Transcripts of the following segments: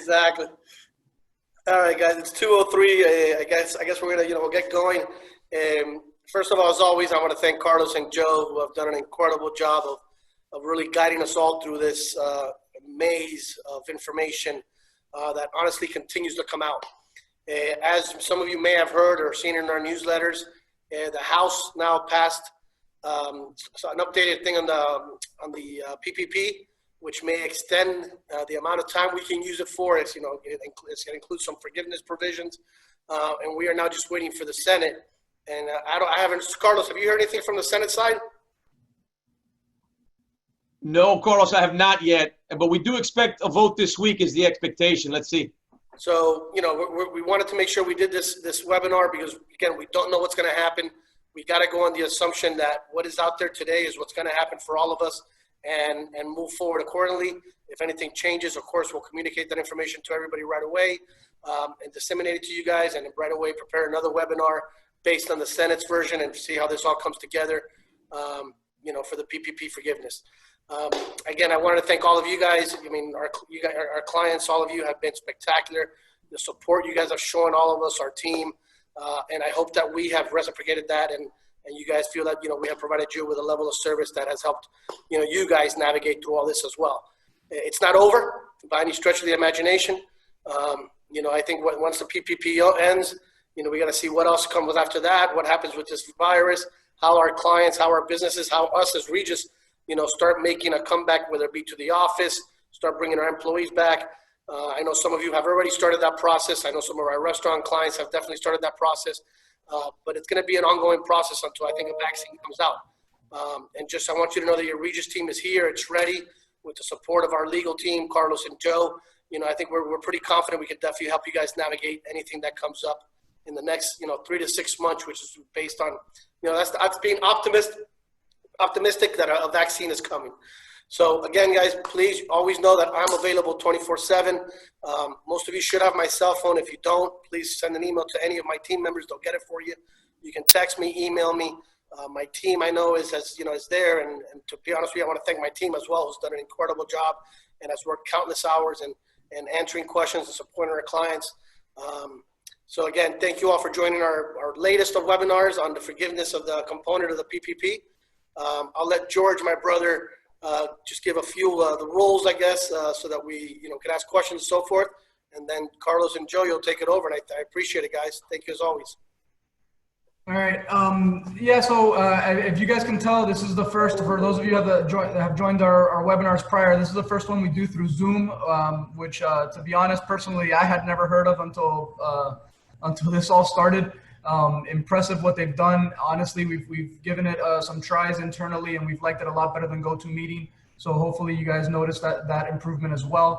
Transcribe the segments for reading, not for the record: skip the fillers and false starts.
Exactly. All right, guys, it's 2:03. I guess we're gonna we'll get going. First of all, as always, I want to thank Carlos and Joe, who have done an incredible job of really guiding us all through this maze of information that honestly continues to come out. As some of you may have heard or seen in our newsletters, the House now passed so an updated thing on the PPP, which may extend the amount of time we can use it for. It's it's going to include some forgiveness provisions, and we are now just waiting for the Senate. And I haven't. Carlos, have you heard anything from the Senate side? No, Carlos, I have not yet, but we do expect a vote this week is the expectation. Let's see. So, we wanted to make sure we did this webinar because, again, we don't know what's going to happen. We got to go on the assumption that what is out there today is what's going to happen for all of us and move forward accordingly. If anything changes, of course, we'll communicate that information to everybody right away and disseminate it to you guys, and right away prepare another webinar based on the Senate's version and see how this all comes together, for the PPP forgiveness. Again, I wanted to thank all of you guys. I mean, our clients, all of you have been spectacular. The support you guys have shown all of us, our team, and I hope that we have reciprocated that, and you guys feel that we have provided you with a level of service that has helped you guys navigate through all this as well. It's not over by any stretch of the imagination. I think once the PPP ends, we got to see what else comes after that. What happens with this virus? How our clients, how our businesses, how us as Regis, start making a comeback, whether it be to the office, start bringing our employees back. I know some of you have already started that process. I know some of our restaurant clients have definitely started that process. But it's going to be an ongoing process until I think a vaccine comes out. And I want you to know that your Regis team is here. It's ready with the support of our legal team, Carlos and Joe. I think we're pretty confident we can definitely help you guys navigate anything that comes up in the next 3 to 6 months, which is based on that's being optimistic that a vaccine is coming. So again, guys, please always know that I'm available 24/7. Most of you should have my cell phone. If you don't, please send an email to any of my team members. They'll get it for you. You can text me, email me. My team, I know, is there. And to be honest with you, I want to thank my team as well, who's done an incredible job and has worked countless hours and answering questions and supporting our clients. So again, thank you all for joining our latest of webinars on the forgiveness of the component of the PPP. I'll let George, my brother, just give a few the rules, I guess, so that we can ask questions and so forth. And then Carlos and Joe, you'll take it over. And I appreciate it, guys. Thank you as always. All right. So if you guys can tell, this is the first, for those of you that have joined our webinars prior, this is the first one we do through Zoom, which to be honest, personally, I had never heard of until this all started. Impressive what they've done. Honestly, we've given it some tries internally, and we've liked it a lot better than GoToMeeting. So hopefully you guys noticed that improvement as well.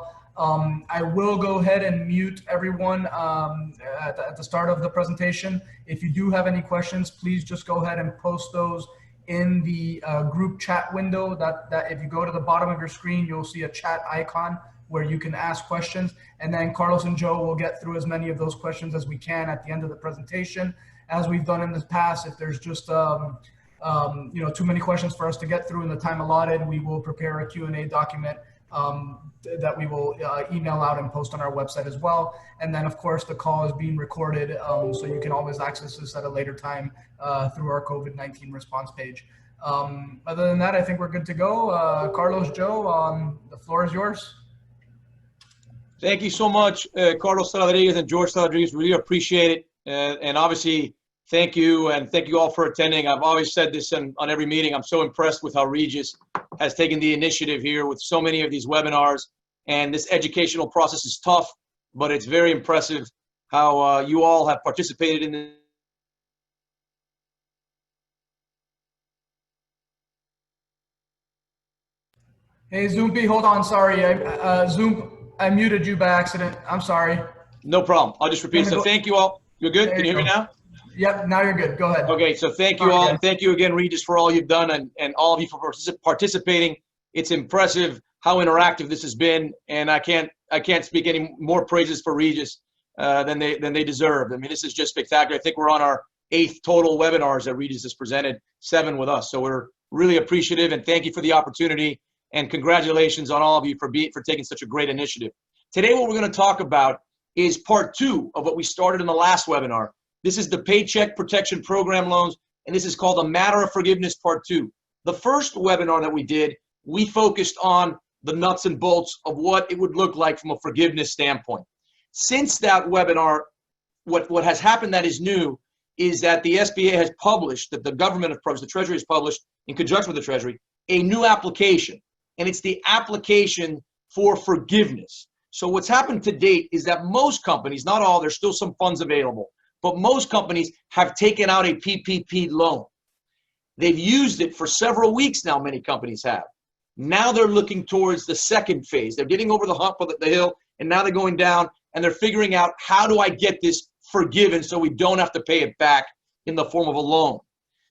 I will go ahead and mute everyone at the start of the presentation. If you do have any questions, please just go ahead and post those in the group chat window. That if you go to the bottom of your screen, you'll see a chat icon where you can ask questions, and then Carlos and Joe will get through as many of those questions as we can at the end of the presentation. As we've done in the past, if there's just too many questions for us to get through in the time allotted, we will prepare a Q&A document that we will email out and post on our website as well. And then, of course, the call is being recorded, so you can always access this at a later time through our COVID-19 response page. Other than that, I think we're good to go. Carlos, Joe, the floor is yours. Thank you so much, Carlos Rodriguez and George Rodriguez. Really appreciate it. And obviously, thank you, and thank you all for attending. I've always said this on every meeting. I'm so impressed with how Regis has taken the initiative here with so many of these webinars. And this educational process is tough, but it's very impressive how you all have participated in this. Hey, Zoompy, hold on. Sorry. I muted you by accident. I'm sorry. No problem. I'll just repeat. So thank you all. You're good? Can you hear me now? Yep, now you're good. Go ahead. Okay, so thank you all. And thank you again, Regis, for all you've done and all of you for participating. It's impressive how interactive this has been, and I can't speak any more praises for Regis than they deserve. I mean, this is just spectacular. I think we're on our 8th total webinars that Regis has presented, 7 with us. So we're really appreciative, and thank you for the opportunity. And congratulations on all of you for taking such a great initiative. Today, what we're going to talk about is part 2 of what we started in the last webinar. This is the Paycheck Protection Program loans, and this is called the Matter of Forgiveness Part 2. The first webinar that we did, we focused on the nuts and bolts of what it would look like from a forgiveness standpoint. Since that webinar, what has happened that is new is that the SBA has published, that the government has published, the Treasury has published in conjunction with the Treasury, a new application, and it's the application for forgiveness. So what's happened to date is that most companies, not all, there's still some funds available, but most companies have taken out a PPP loan. They've used it for several weeks now, many companies have. Now they're looking towards the second phase. They're getting over the hump of the hill, and now they're going down, and they're figuring out, how do I get this forgiven so we don't have to pay it back in the form of a loan?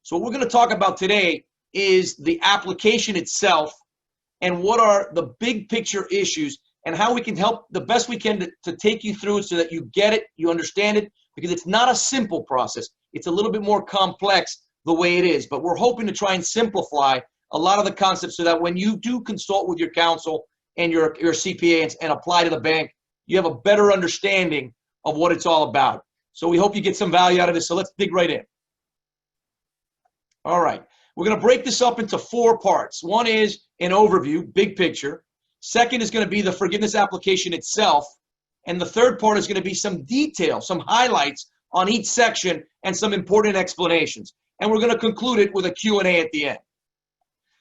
So what we're going to talk about today is the application itself and what are the big picture issues and how we can help the best we can to take you through it so that you get it, you understand it, because it's not a simple process. It's a little bit more complex the way it is, but we're hoping to try and simplify a lot of the concepts so that when you do consult with your counsel and your CPA and apply to the bank, you have a better understanding of what it's all about. So we hope you get some value out of this. So let's dig right in. All right. We're going to break this up into 4 parts. One is an overview, big picture. Second is going to be the forgiveness application itself. And the third part is going to be some detail, some highlights on each section and some important explanations. And we're going to conclude it with a Q&A at the end.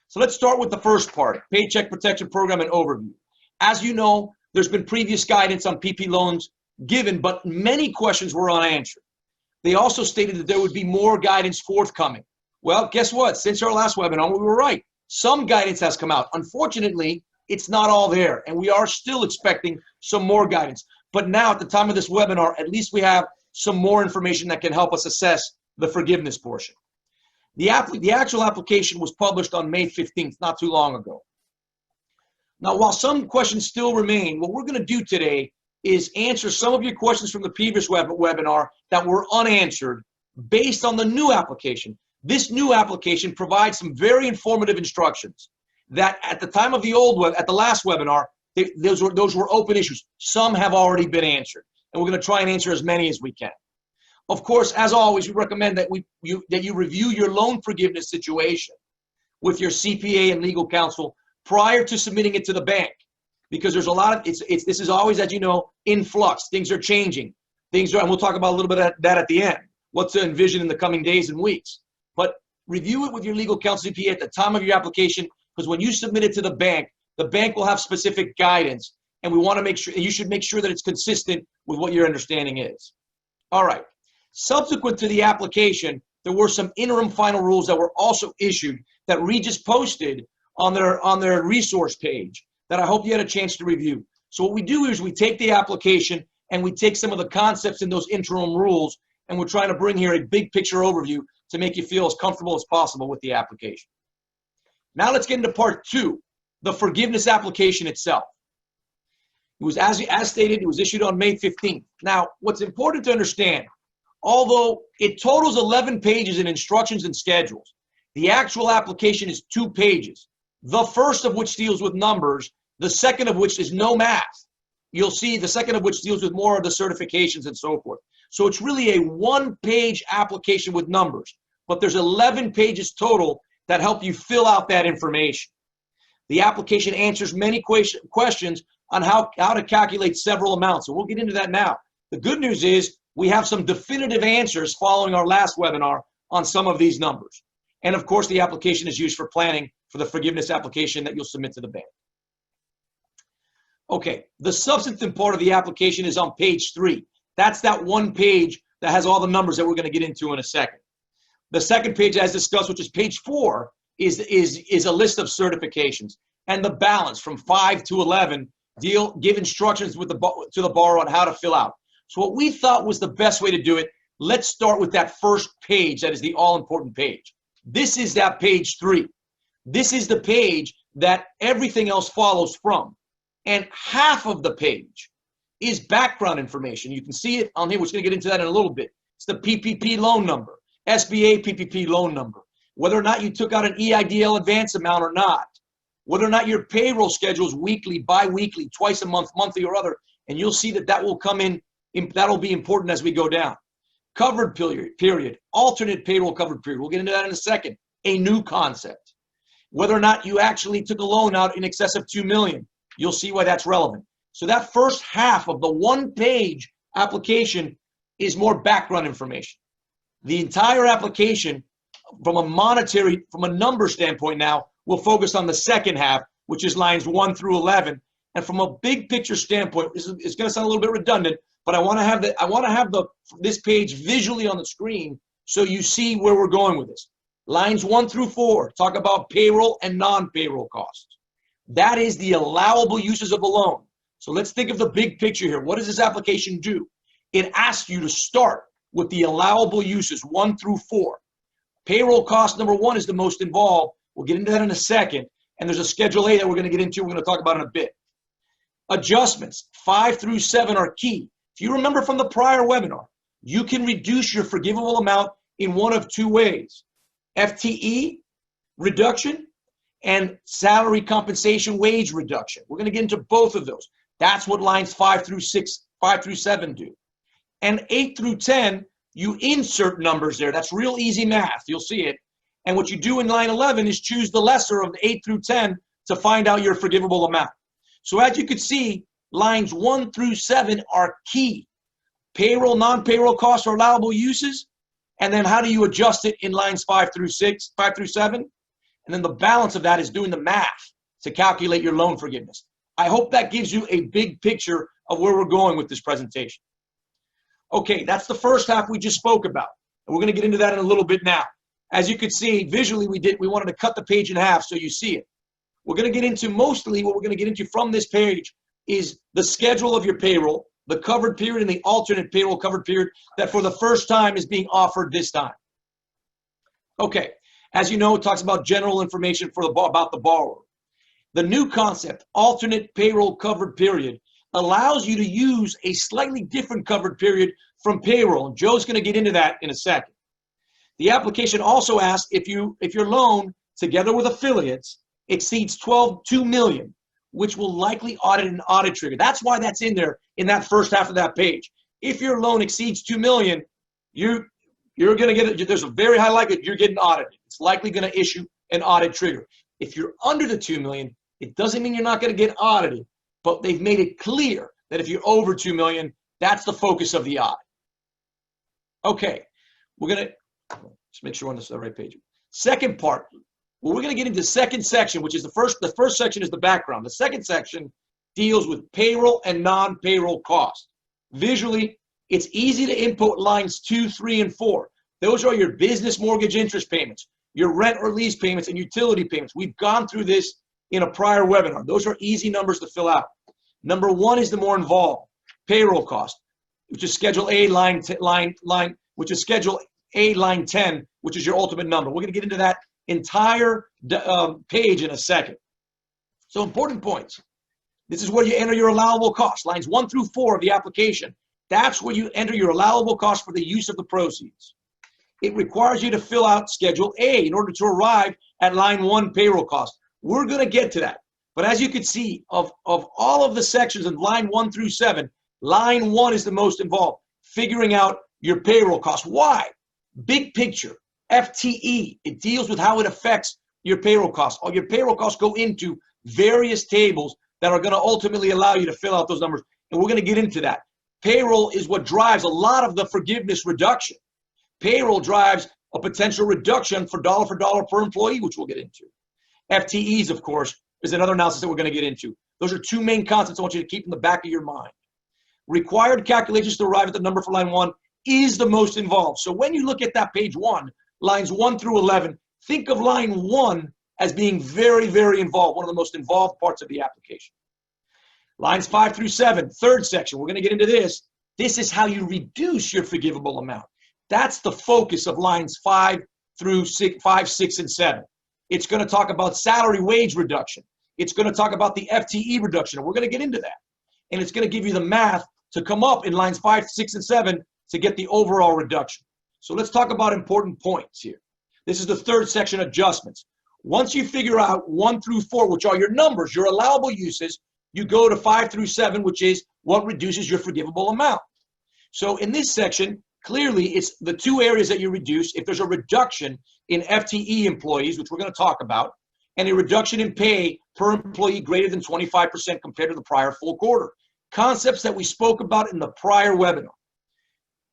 So let's start with the first part, Paycheck Protection Program and overview. As you know, there's been previous guidance on PP loans given, but many questions were unanswered. They also stated that there would be more guidance forthcoming. Well, guess what? Since our last webinar, we were right. Some guidance has come out. Unfortunately, it's not all there, and we are still expecting some more guidance. But now, at the time of this webinar, at least we have some more information that can help us assess the forgiveness portion. The actual application was published on May 15th, not too long ago. Now, while some questions still remain, what we're going to do today is answer some of your questions from the previous webinar that were unanswered based on the new application. This new application provides some very informative instructions that at the time of the at the last webinar, those were open issues. Some have already been answered, and we're going to try and answer as many as we can. Of course, as always, we recommend that you review your loan forgiveness situation with your CPA and legal counsel prior to submitting it to the bank, because there's a lot of this is always, as you know, in flux. Things are changing. And we'll talk about a little bit of that at the end. What to envision in the coming days and weeks. But review it with your legal counsel CPA at the time of your application, because when you submit it to the bank will have specific guidance, and we want to make sure, and you should make sure that it's consistent with what your understanding is. All right. Subsequent to the application, there were some interim final rules that were also issued that Regis posted on their resource page that I hope you had a chance to review. So what we do is we take the application and we take some of the concepts in those interim rules, and we're trying to bring here a big picture overview to make you feel as comfortable as possible with the application. Now let's get into part 2, the forgiveness application itself. It was, as stated, it was issued on May 15th. Now, what's important to understand, although it totals 11 pages in instructions and schedules, the actual application is 2 pages. The first of which deals with numbers, the second of which is no math. You'll see the second of which deals with more of the certifications and so forth. So it's really a 1-page application with numbers, but there's 11 pages total that help you fill out that information. The application answers many questions on how to calculate several amounts, and we'll get into that now. The good news is we have some definitive answers following our last webinar on some of these numbers. And of course, the application is used for planning for the forgiveness application that you'll submit to the bank. Okay, the substantive part of the application is on page 3. That's that 1 page that has all the numbers that we're going to get into in a second. The second page, as discussed, which is page 4, is a list of certifications. And the balance from 5 to 11 give instructions to the borrower on how to fill out. So what we thought was the best way to do it, let's start with that first page that is the all-important page. This is that page 3. This is the page that everything else follows from. And half of the page is background information. You can see it on here. We're going to get into that in a little bit. It's the PPP loan number, SBA PPP loan number, whether or not you took out an EIDL advance amount or not, whether or not your payroll schedule is weekly, bi-weekly, twice a month, monthly or other, and you'll see that that will come in, that'll be important as we go down. Covered period, alternate payroll covered period. We'll get into that in a second. A new concept. Whether or not you actually took a loan out in excess of $2 million, you'll see why that's relevant. So that first half of the one-page application is more background information. The entire application, from a number standpoint now, will focus on the second half, which is lines 1 through 11. And from a big picture standpoint, it's going to sound a little bit redundant, but I want to have this page visually on the screen so you see where we're going with this. Lines 1 through 4 talk about payroll and non-payroll costs. That is the allowable uses of a loan. So let's think of the big picture here. What does this application do? It asks you to start with the allowable uses 1 through 4. Payroll cost number 1 is the most involved. We'll get into that in a second. And there's a Schedule A that we're going to get into. We're going to talk about in a bit. Adjustments 5 through 7 are key. If you remember from the prior webinar, you can reduce your forgivable amount in one of two ways. FTE reduction and salary compensation wage reduction. We're going to get into both of those. That's what lines 5 through 7 do. And 8 through 10, you insert numbers there. That's real easy math. You'll see it. And what you do in line 11 is choose the lesser of 8 through 10 to find out your forgivable amount. So as you can see, lines 1 through 7 are key. Payroll, non-payroll costs are allowable uses. And then how do you adjust it in lines 5 through 7? And then the balance of that is doing the math to calculate your loan forgiveness. I hope that gives you a big picture of where we're going with this presentation. Okay, that's the first half we just spoke about. And we're going to get into that in a little bit now. As you can see, visually we wanted to cut the page in half so you see it. We're going to get into mostly what we're going to get into from this page is the schedule of your payroll, the covered period and the alternate payroll covered period that for the first time is being offered this time. Okay, as you know, it talks about general information about the borrower. The new concept, alternate payroll covered period, allows you to use a slightly different covered period from payroll. And Joe's going to get into that in a second. The application also asks if your loan, together with affiliates, exceeds $2 million, which will likely audit an audit trigger. That's why that's in there in that first half of that page. If your loan exceeds $2 million, you're going to get it. There's a very high likelihood you're getting audited. It's likely going to issue an audit trigger. If you're under the $2 million, it doesn't mean you're not going to get audited, but they've made it clear that if you're over $2 million, that's the focus of the audit. Okay, we're going to just make sure we're on the right page. Second part, well, we're going to get into the second section, which is the first section is the background. The second section deals with payroll and non-payroll costs. Visually, it's easy to input lines 2, 3, and 4. Those are your business mortgage interest payments, your rent or lease payments, and utility payments. We've gone through this in a prior webinar. Those are easy numbers to fill out. Number 1 is the more involved, payroll cost, which is Schedule A line, which is Schedule A line 10, which is your ultimate number. We're going to get into that entire page in a second. So important points. This is where you enter your allowable costs, lines 1 through 4 of the application. That's where you enter your allowable costs for the use of the proceeds. It requires you to fill out Schedule A in order to arrive at line 1 payroll cost. We're going to get to that. But as you can see, of all of the sections in line 1 through 7, line 1 is the most involved, figuring out your payroll costs. Why? Big picture, FTE, it deals with how it affects your payroll costs. All your payroll costs go into various tables that are going to ultimately allow you to fill out those numbers. And we're going to get into that. Payroll is what drives a lot of the forgiveness reduction. Payroll drives a potential reduction for dollar per employee, which we'll get into. FTEs, of course, is another analysis that we're going to get into. Those are two main concepts I want you to keep in the back of your mind. Required calculations to arrive at the number for line 1 is the most involved. So when you look at that page 1, lines 1 through 11, think of line 1 as being very, very involved, one of the most involved parts of the application. Lines 5 through 7, third section, we're going to get into this. This is how you reduce your forgivable amount. That's the focus of lines 5, 6, and 7. It's going to talk about salary wage reduction. It's going to talk about the FTE reduction, and we're going to get into that. And it's going to give you the math to come up in lines 5, 6, and 7 to get the overall reduction. So let's talk about important points here. This is the third section, adjustments. Once you figure out 1 through 4, which are your numbers, your allowable uses, you go to 5 through 7, which is what reduces your forgivable amount. So in this section, clearly it's the 2 areas that you reduce. If there's a reduction in FTE employees, which we're going to talk about, and a reduction in pay per employee greater than 25% compared to the prior full quarter. Concepts that we spoke about in the prior webinar.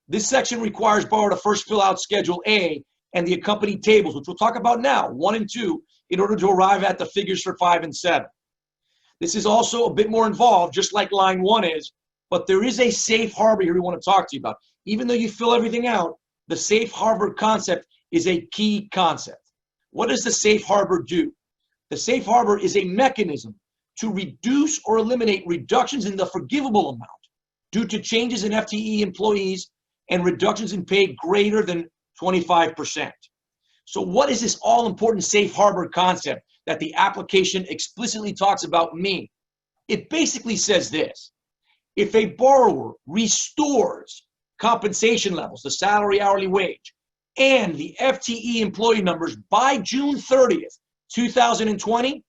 This section requires borrower to first fill out Schedule A and the accompanying tables, which we'll talk about now, 1 and 2, in order to arrive at the figures for 5 and 7. This is also a bit more involved, just like line 1 is, but there is a safe harbor here we want to talk to you about. Even though you fill everything out, the safe harbor concept is a key concept. What does the safe harbor do? The safe harbor is a mechanism to reduce or eliminate reductions in the forgivable amount due to changes in FTE employees and reductions in pay greater than 25%. So what is this all-important safe harbor concept that the application explicitly talks about mean? It basically says this: if a borrower restores compensation levels, the salary, hourly wage, and the FTE employee numbers by June 30th, 2020,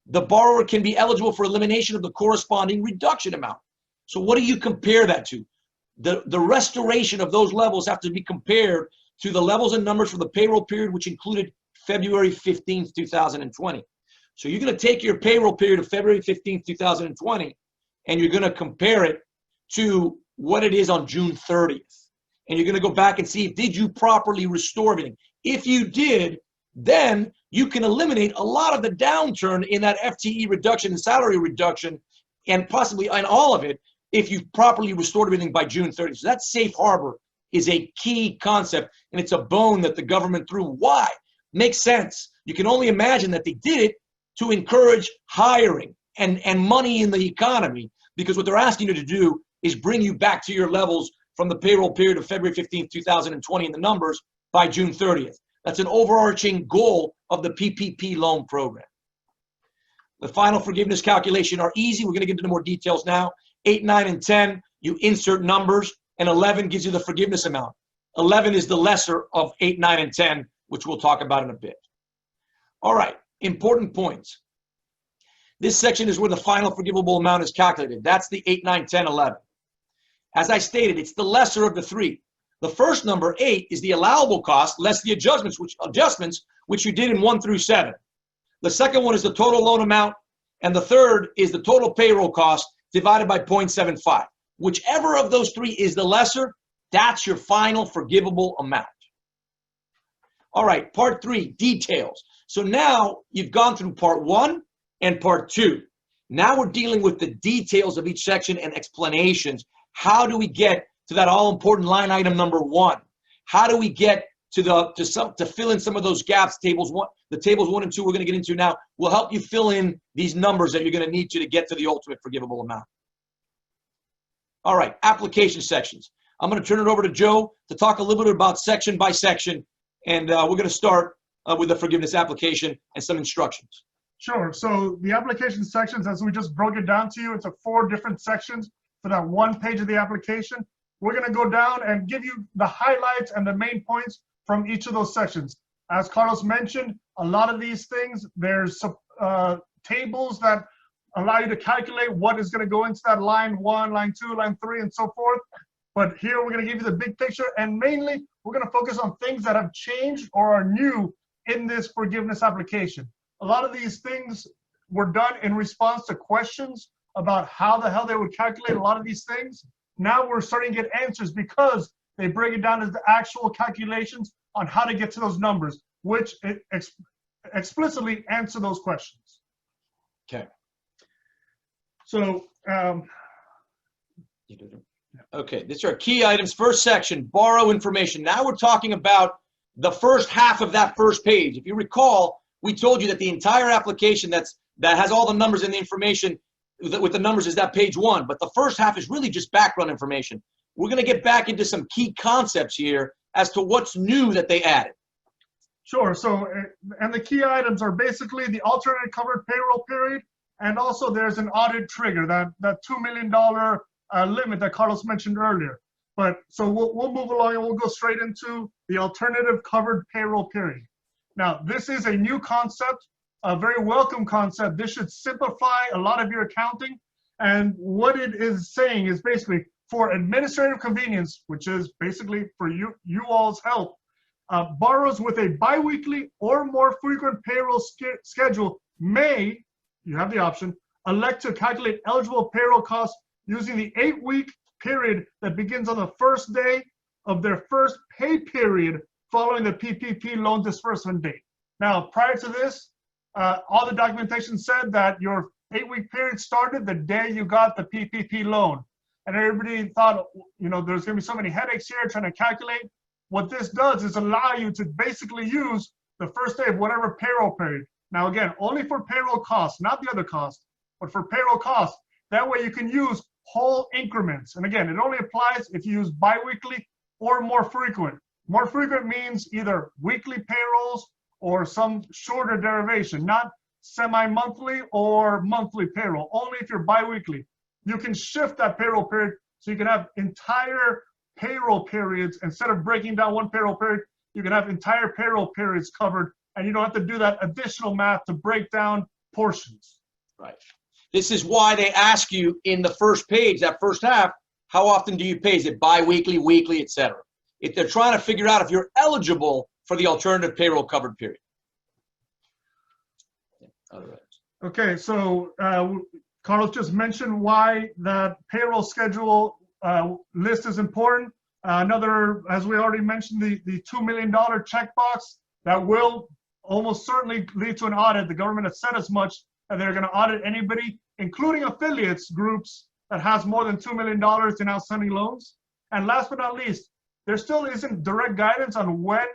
the borrower can be eligible for elimination of the corresponding reduction amount. So what do you compare that to? The restoration of those levels have to be compared to the levels and numbers for the payroll period, which included February 15th, 2020. So you're going to take your payroll period of February 15th, 2020, and you're going to compare it to what it is on June 30th. And you're going to go back and see, did you properly restore everything? If you did, then you can eliminate a lot of the downturn in that FTE reduction and salary reduction, and possibly in all of it, if you've properly restored everything by June 30th. So that safe harbor is a key concept, and it's a bone that the government threw. Why? Makes sense. You can only imagine that they did it to encourage hiring and money in the economy, because what they're asking you to do is bring you back to your levels from the payroll period of February 15th, 2020 in the numbers by June 30th. That's an overarching goal of the PPP loan program. The final forgiveness calculation are easy. We're going to get into more details now. 8, 9, and 10, you insert numbers, and 11 gives you the forgiveness amount. 11 is the lesser of 8, 9, and 10, which we'll talk about in a bit. All right, important points. This section is where the final forgivable amount is calculated. That's the 8, 9, 10, 11. As I stated, it's the lesser of the 3. The first number, 8, is the allowable cost less the adjustments which you did in 1 through 7. The second one is the total loan amount, and the third is the total payroll cost divided by 0.75. Whichever of those 3 is the lesser, that's your final forgivable amount. All right, part 3, details. So now you've gone through part 1 and part 2. Now we're dealing with the details of each section and explanations. How do we get to that all-important line item number 1? How do we get to fill in some of those gaps? The tables 1 and 2 we're going to get into now will help you fill in these numbers that you're going to need to get to the ultimate forgivable amount. All right, application sections. I'm going to turn it over to Joe to talk a little bit about section by section, and we're going to start with the forgiveness application and some instructions. Sure. So the application sections, as we just broke it down to you, it's 4 different sections for that 1 page of the application. We're going to go down and give you the highlights and the main points from each of those sections. As Carlos mentioned, a lot of these things, there's tables that allow you to calculate what is going to go into that line 1, line 2, line 3, and so forth. But here we're going to give you the big picture, and mainly we're going to focus on things that have changed or are new in this forgiveness application. A lot of these things were done in response to questions about how the hell they would calculate a lot of these things. Now we're starting to get answers because they break it down as the actual calculations on how to get to those numbers, which explicitly answer those questions. Okay. So, okay, these are key items. First section, borrow information. Now we're talking about the first half of that first page. If you recall, we told you that the entire application that has all the numbers and the information with the numbers is that page 1, but the first half is really just background information. We're going to get back into some key concepts here as to what's new that they added. Sure. So, and the key items are basically the alternate covered payroll period, and also there's an audit trigger, that $2 million limit that Carlos mentioned earlier. But so we'll move along and we'll go straight into the alternative covered payroll period. Now, this is a new concept, a very welcome concept. This should simplify a lot of your accounting. And what it is saying is basically for administrative convenience, which is basically for you all's help, borrowers with a biweekly or more frequent payroll schedule may, you have the option, elect to calculate eligible payroll costs using the 8-week period that begins on the first day of their first pay period following the PPP loan disbursement date. Now, prior to this, all the documentation said that your 8-week period started the day you got the PPP loan. And everybody thought, you know, there's gonna be so many headaches here trying to calculate. What this does is allow you to basically use the first day of whatever payroll period. Now, again, only for payroll costs, not the other costs, but for payroll costs. That way you can use whole increments. And again, it only applies if you use biweekly or more frequent. More frequent means either weekly payrolls or some shorter derivation, not semi-monthly or monthly payroll, only if you're biweekly. You can shift that payroll period so you can have entire payroll periods. Instead of breaking down one payroll period, you can have entire payroll periods covered, and you don't have to do that additional math to break down portions. Right. This is why they ask you in the first page, that first half, how often do you pay? Is it bi-weekly, weekly, etc.? If they're trying to figure out if you're eligible for the alternative payroll covered period. Okay, so Carlos just mentioned why the payroll schedule list is important. Another, as we already mentioned, the $2 million checkbox that will almost certainly lead to an audit. The government has said as much, and they're going to audit anybody, including affiliates groups, that has more than $2 million in outstanding loans. And last but not least, there still isn't direct guidance on when,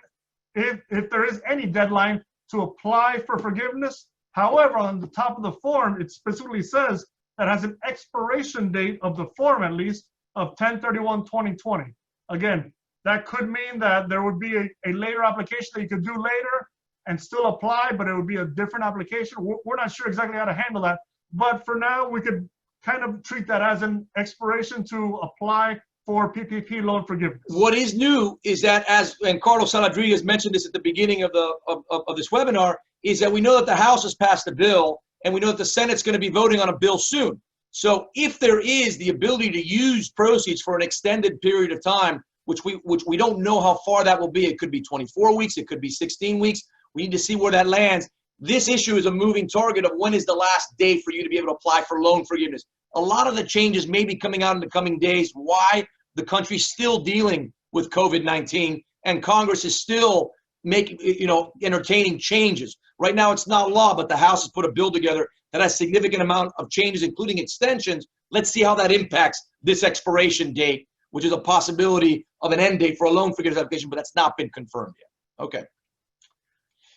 if there is any deadline to apply for forgiveness. However, on the top of the form, it specifically says that has an expiration date of the form, at least, of 10/31/2020. Again, that could mean that there would be a later application that you could do later and still apply, but it would be a different application. We're not sure exactly how to handle that. But for now, we could kind of treat that as an expiration to apply for PPP loan forgiveness. What is new is that, and Carlos Rodriguez mentioned this at the beginning of this webinar, is that we know that the House has passed a bill, and we know that the Senate's going to be voting on a bill soon. So if there is the ability to use proceeds for an extended period of time, which we don't know how far that will be, it could be 24 weeks, it could be 16 weeks. We need to see where that lands. This issue is a moving target of when is the last day for you to be able to apply for loan forgiveness. A lot of the changes may be coming out in the coming days. Why? The country's still dealing with COVID-19, and Congress is still entertaining changes. Right now, it's not law, but the House has put a bill together that has significant amount of changes, including extensions. Let's see how that impacts this expiration date, which is a possibility of an end date for a loan forgiveness application, but that's not been confirmed yet. Okay.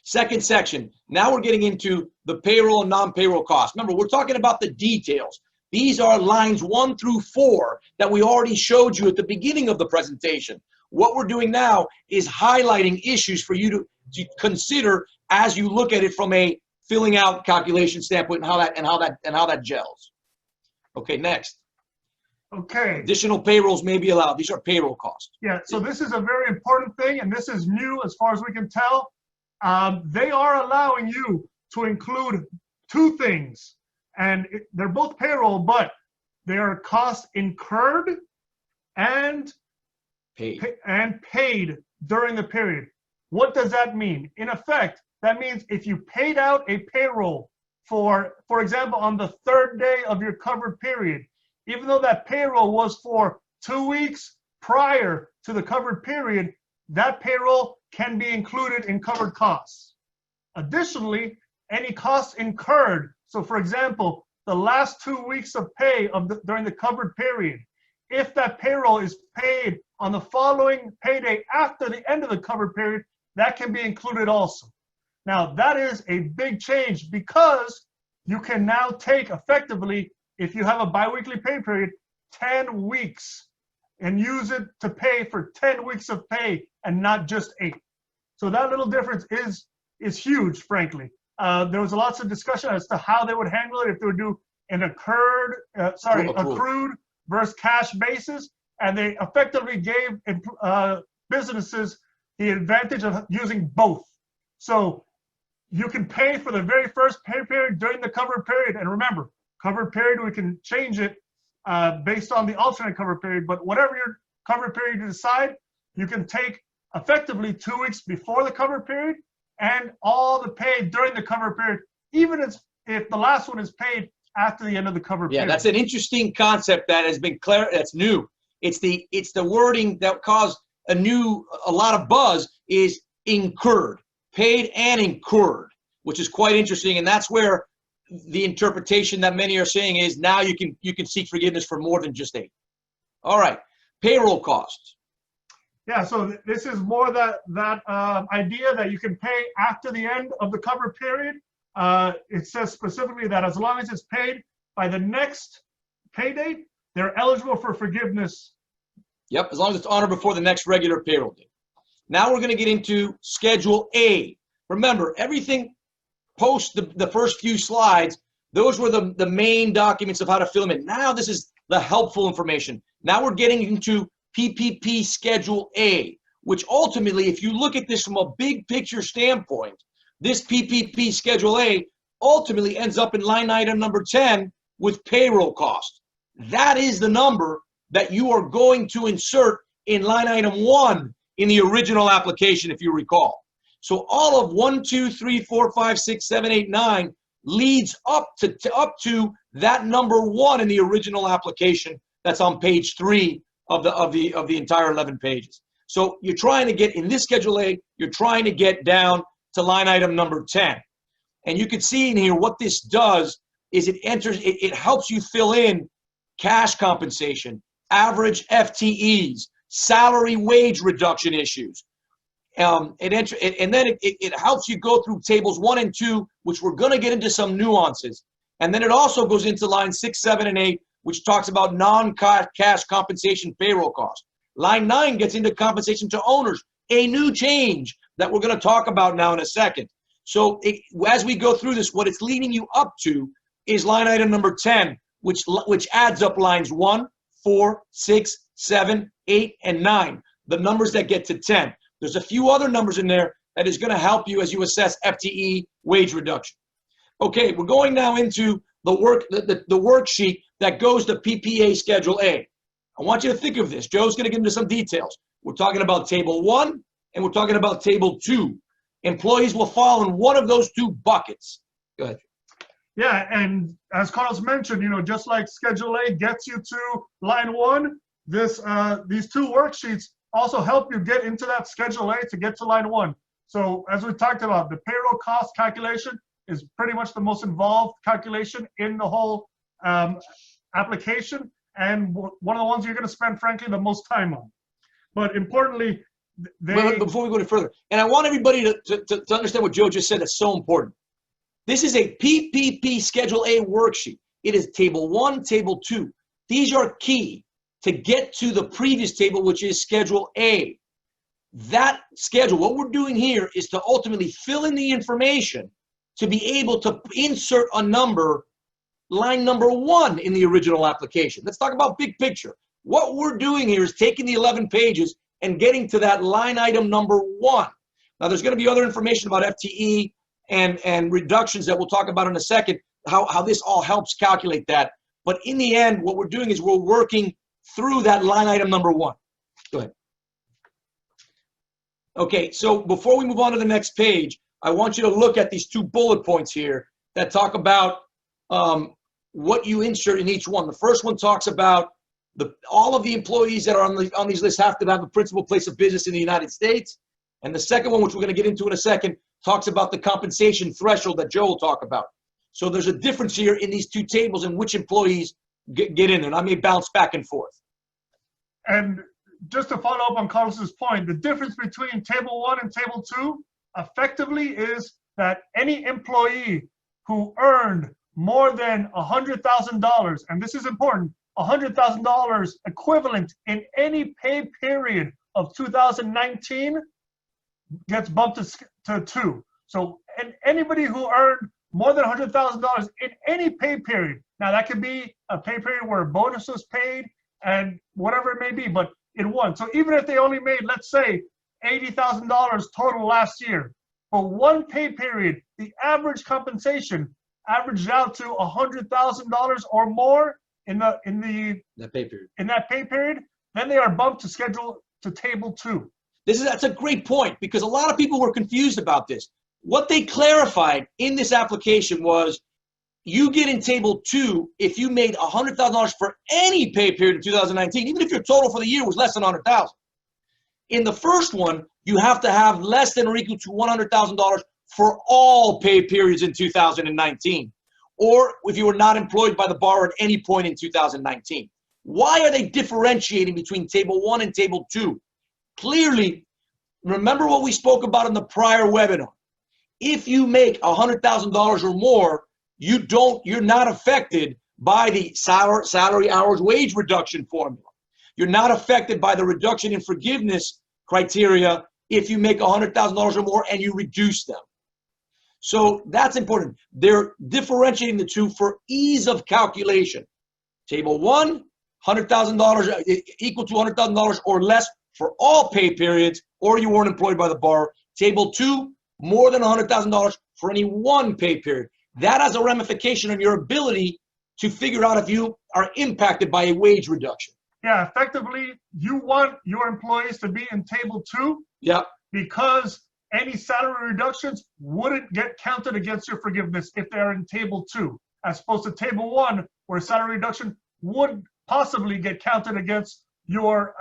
Second section. Now we're getting into the payroll and non-payroll costs. Remember, we're talking about the details. These are lines 1 through 4 that we already showed you at the beginning of the presentation. What we're doing now is highlighting issues for you to consider as you look at it from a filling out calculation standpoint, and how that gels. Okay, next. Okay. Additional payrolls may be allowed. These are payroll costs. Yeah, so this is a very important thing, and this is new as far as we can tell. They are allowing you to include 2 things, and they're both payroll, but they are costs incurred and paid during the period. What does that mean? In effect, that means if you paid out a payroll for example, on the 3rd day of your covered period, even though that payroll was for 2 weeks prior to the covered period, that payroll can be included in covered costs. Additionally, any costs incurred, so for example, the last 2 weeks of pay during the covered period, if that payroll is paid on the following payday after the end of the covered period, that can be included also. Now, that is a big change because you can now take effectively, if you have a biweekly pay period, 10 weeks and use it to pay for 10 weeks of pay and not just 8. So that little difference is huge, frankly. There was lots of discussion as to how they would handle it, if they would do an accrued versus cash basis, and they effectively gave businesses the advantage of using both. So you can pay for the very first pay period during the covered period. And remember, covered period, we can change it based on the alternate covered period. But whatever your covered period you decide, you can take effectively 2 weeks before the covered period and all the pay during the covered period, even if the last one is paid after the end of the covered period. Yeah, that's an interesting concept that has been that's new. It's the wording that caused a lot of buzz is incurred, paid and incurred, which is quite interesting. And that's where the interpretation that many are saying is now you can seek forgiveness for more than just 8. All right, payroll costs. Yeah, so this is more that idea that you can pay after the end of the covered period. It says specifically that as long as it's paid by the next pay date, they're eligible for forgiveness. Yep, as long as it's on or before the next regular payroll date. Now we're going to get into Schedule A. Remember, everything post the first few slides, those were the main documents of how to fill them in. Now this is the helpful information. Now we're getting into PPP Schedule A, which ultimately, if you look at this from a big picture standpoint, this PPP Schedule A ultimately ends up in line item number 10 with payroll cost. That is the number that you are going to insert in line item 1 in the original application, if you recall. So all of 1, 2, 3, 4, 5, 6, 7, 8, 9 leads up to that number 1 in the original application that's on page 3 of the entire 11 pages. So you're trying to get, in this Schedule A, you're trying to get down to line item number 10. And you can see in here what this does is it helps you fill in cash compensation, average FTEs, salary wage reduction issues. And then it helps you go through tables 1 and 2, which we're going to get into some nuances. And then it also goes into line 6, 7, and 8, which talks about non-cash compensation payroll costs. Line 9 gets into compensation to owners, a new change that we're going to talk about now in a second. So as we go through this, what it's leading you up to is line item number 10, which adds up lines 1, 4, 6, 7, 8, and 9, the numbers that get to 10. There's a few other numbers in there that is going to help you as you assess FTE wage reduction. Okay, we're going now into the worksheet that goes to PPA Schedule A. I want you to think of this. Joe's going to get into some details. We're talking about Table 1 and we're talking about Table 2. Employees will fall in one of those 2 buckets. Go ahead. Yeah, and as Carlos mentioned, just like Schedule A gets you to line 1, these 2 worksheets also help you get into that Schedule A to get to line 1. So as we talked about, the payroll cost calculation is pretty much the most involved calculation in the whole application, and one of the ones you're going to spend, frankly, the most time on. But importantly, before we go any further, and I want everybody to understand what Joe just said, that's so important. This is a PPP Schedule A worksheet. It is Table 1, Table 2. These are key to get to the previous table, which is Schedule A. That schedule, what we're doing here is to ultimately fill in the information to be able to insert a number, line number 1 in the original application. Let's talk about big picture. What we're doing here is taking the 11 pages and getting to that line item number 1. Now, there's going to be other information about FTE and reductions that we'll talk about in a second, how this all helps calculate that. But in the end, what we're doing is we're working through that line item number 1. Go ahead. Okay, so before we move on to the next page, I want you to look at these 2 bullet points here that talk about what you insert in each one. The first one talks about all of the employees that are on these lists have to have a principal place of business in the United States. And the second one, which we're going to get into in a second, talks about the compensation threshold that Joe will talk about. So there's a difference here in these 2 tables in which employees get in there. And I may bounce back and forth. And just to follow up on Carlos's point, the difference between Table 1 and Table 2 effectively is that any employee who earned more than $100,000, and this is important, $100,000 equivalent in any pay period of 2019 gets bumped to 2. So anybody who earned more than $100,000 in any pay period, now that could be a pay period where a bonus was paid and whatever it may be, but in 1. So even if they only made, let's say, $80,000 total last year, For one pay period, the average compensation averaged out to $100,000 or more in that pay period, then they are bumped to schedule to table 2. That's a great point, because a lot of people were confused about this. What they clarified in this application was you get in table 2 if you made $100,000 for any pay period in 2019, even if your total for the year was less than $100,000. In the first one, you have to have less than or equal to $100,000 for all pay periods in 2019, or if you were not employed by the borrower at any point in 2019. Why are they differentiating between table 1 and table 2? Clearly, remember what we spoke about in the prior webinar. If you make $100,000 or more, you're not affected by the salary hours wage reduction formula. You're not affected by the reduction in forgiveness criteria if you make $100,000 or more and you reduce them. So that's important. They're differentiating the two for ease of calculation. Table 1, $100,000 equal to $100,000 or less for all pay periods, or you weren't employed by the borrower. Table 2, more than $100,000 for any one pay period. That has a ramification on your ability to figure out if you are impacted by a wage reduction. Yeah, effectively, you want your employees to be in table 2. Yep. Because any salary reductions wouldn't get counted against your forgiveness if they're in table 2, as opposed to table 1, where salary reduction would possibly get counted against your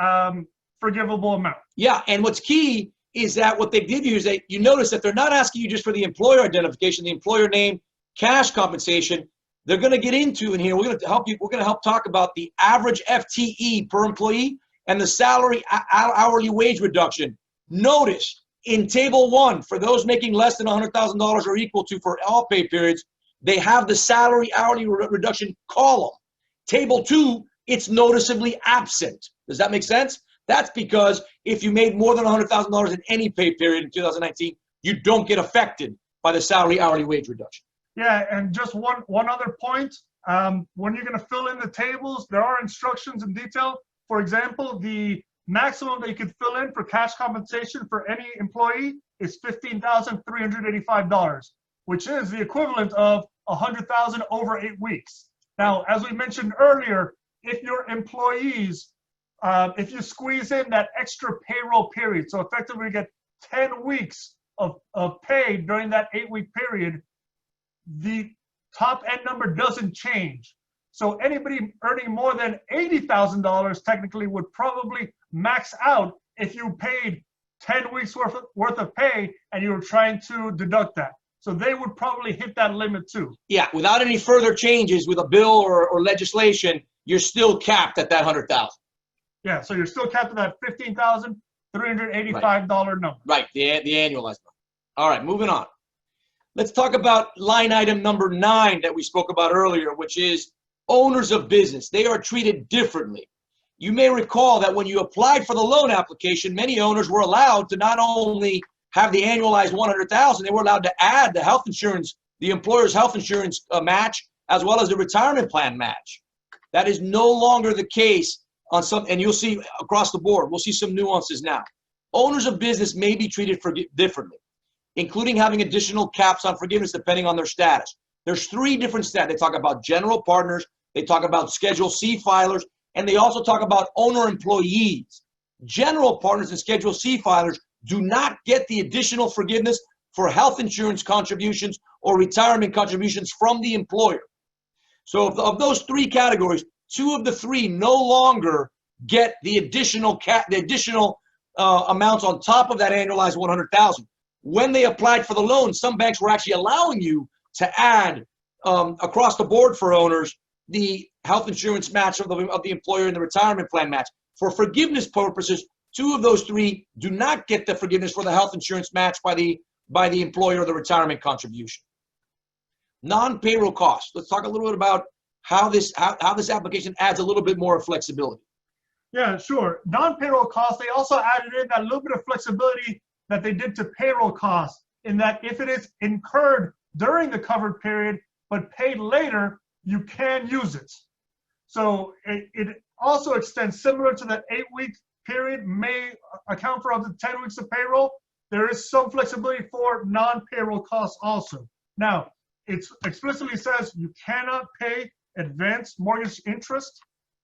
forgivable amount. Yeah, and what's key is that what they give you is that you notice that they're not asking you just for the employer identification, the employer name, cash compensation. They're going to get into in here. We're going to help talk about the average FTE per employee and the salary hourly wage reduction. Notice in table 1, for those making less than $100,000 or equal to for all pay periods, they have the salary hourly reduction column. Table 2, it's noticeably absent. Does that make sense? That's because if you made more than $100,000 in any pay period in 2019, you don't get affected by the salary hourly wage reduction. Yeah, and just one other point. When you're going to fill in the tables, there are instructions in detail. For example, the maximum that you could fill in for cash compensation for any employee is $15,385, which is the equivalent of $100,000 over 8 weeks. Now, as we mentioned earlier, if your employees, if you squeeze in that extra payroll period, so effectively you get 10 weeks of pay during that 8-week period, the top end number doesn't change. So anybody earning more than $80,000 technically would probably max out if you paid 10 weeks worth of pay and you were trying to deduct that. So they would probably hit that limit too. Yeah, without any further changes with a bill or legislation, you're still capped at that $100,000. Yeah, so you're still capped at that $15,385 number. Right, the annualized number. All right, moving on. Let's talk about line item number 9 that we spoke about earlier, which is owners of business. They are treated differently. You may recall that when you applied for the loan application, many owners were allowed to not only have the annualized $100,000, they were allowed to add the health insurance, the employer's health insurance match, as well as the retirement plan match. That is no longer the case on some, and you'll see across the board, we'll see some nuances now. Owners of business may be treated differently, including having additional caps on forgiveness depending on their status. There's 3 different stats. They talk about general partners, they talk about Schedule C filers, and they also talk about owner employees. General partners and Schedule C filers do not get the additional forgiveness for health insurance contributions or retirement contributions from the employer. So of those 3 categories, 2 of the 3 no longer get the additional amounts on top of that annualized $100,000. When they applied for the loan, some banks were actually allowing you to add across the board for owners the health insurance match of the employer and the retirement plan match. For forgiveness purposes, 2 of those 3 do not get the forgiveness for the health insurance match by the employer or the retirement contribution. Non-payroll costs. Let's talk a little bit about how this application adds a little bit more flexibility. Yeah, sure. Non-payroll costs, they also added in that little bit of flexibility that they did to payroll costs, in that if it is incurred during the covered period but paid later, you can use it. So it also extends, similar to that 8-week period may account for up to 10 weeks of payroll. there is some flexibility for non-payroll costs also. Now, it explicitly says you cannot pay advanced mortgage interest,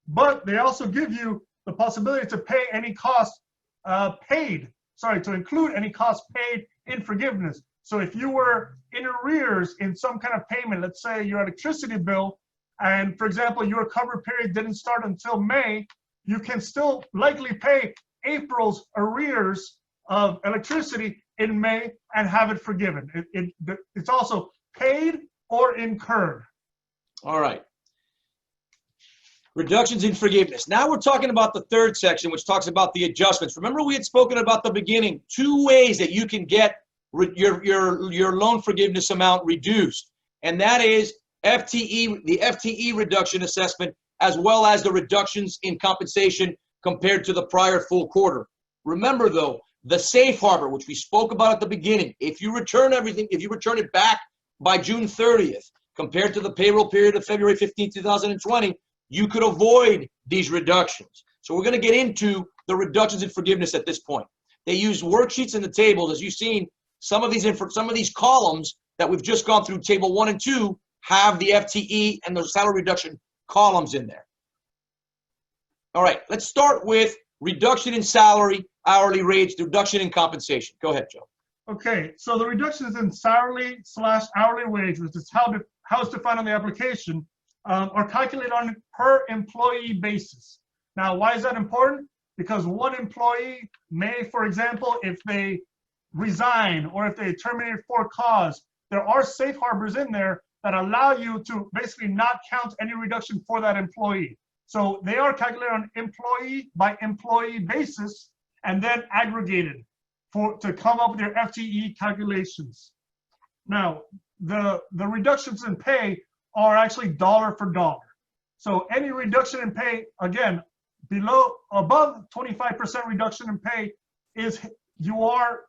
but they also give you the possibility to pay any costs to include any costs paid in forgiveness. So if you were in arrears in some kind of payment, let's say your electricity bill, and for example, your cover period didn't start until May, you can still likely pay April's arrears of electricity in May and have it forgiven. It's also paid or incurred. All right. Reductions in forgiveness. Now we're talking about the third section, which talks about the adjustments. Remember, we had spoken about the beginning, 2 ways that you can get your loan forgiveness amount reduced, and that is FTE, the FTE reduction assessment, as well as the reductions in compensation compared to the prior full quarter. Remember, though, the safe harbor, which we spoke about at the beginning, if you return everything, if you return it back by June 30th, compared to the payroll period of February 15, 2020, you could avoid these reductions. So we're going to get into the reductions in forgiveness at this point. They use worksheets in the tables, as you've seen. Some of these columns that we've just gone through, table 1 and 2, have the FTE and the salary reduction columns in there. All right, let's start with reduction in salary, hourly rates, reduction in compensation. Go ahead, Joe. Okay, so the reductions in salary/hourly wage, which is how it's defined on the application, are calculated on a per employee basis. Now, why is that important? Because one employee may, for example, if they resign or if they terminate for cause, there are safe harbors in there that allow you to basically not count any reduction for that employee. So they are calculated on employee by employee basis and then aggregated to come up with your FTE calculations. Now, the reductions in pay are actually dollar for dollar. So any reduction in pay, again, above 25% reduction in pay is you are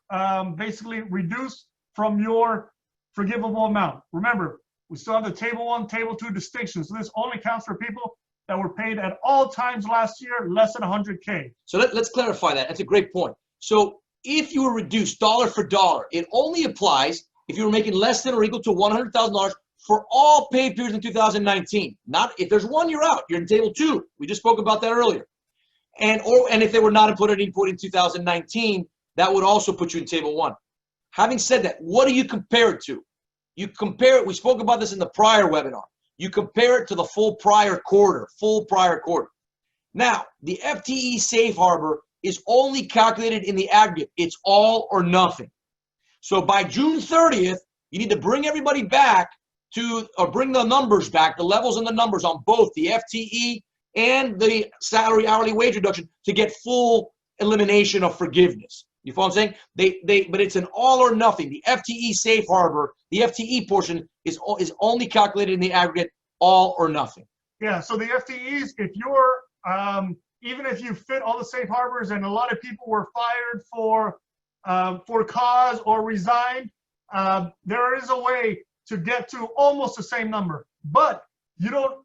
basically reduced from your forgivable amount. Remember, we still have the table 1, table 2 distinctions. So this only counts for people that were paid at all times last year less than 100K. So let's clarify that. That's a great point. So if you were reduced dollar for dollar, it only applies if you were making less than or equal to $100,000 for all pay periods in 2019. Not if there's one, you're out. You're in table 2. We just spoke about that earlier. And if they were not input in 2019, that would also put you in table 1. Having said that, what do you compare it to? You compare it, we spoke about this in the prior webinar. You compare it to the full prior quarter. Now, the FTE safe harbor is only calculated in the aggregate. It's all or nothing. So by June 30th, you need to bring everybody back bring the numbers back, the levels and the numbers on both the FTE and the salary hourly wage reduction to get full elimination of forgiveness. You follow what I'm saying? But it's an all or nothing. The FTE safe harbor, the FTE portion is only calculated in the aggregate, all or nothing. Yeah, so the FTEs, if you're, even if you fit all the safe harbors and a lot of people were fired for cause or resigned, there is a way to get to almost the same number, but you don't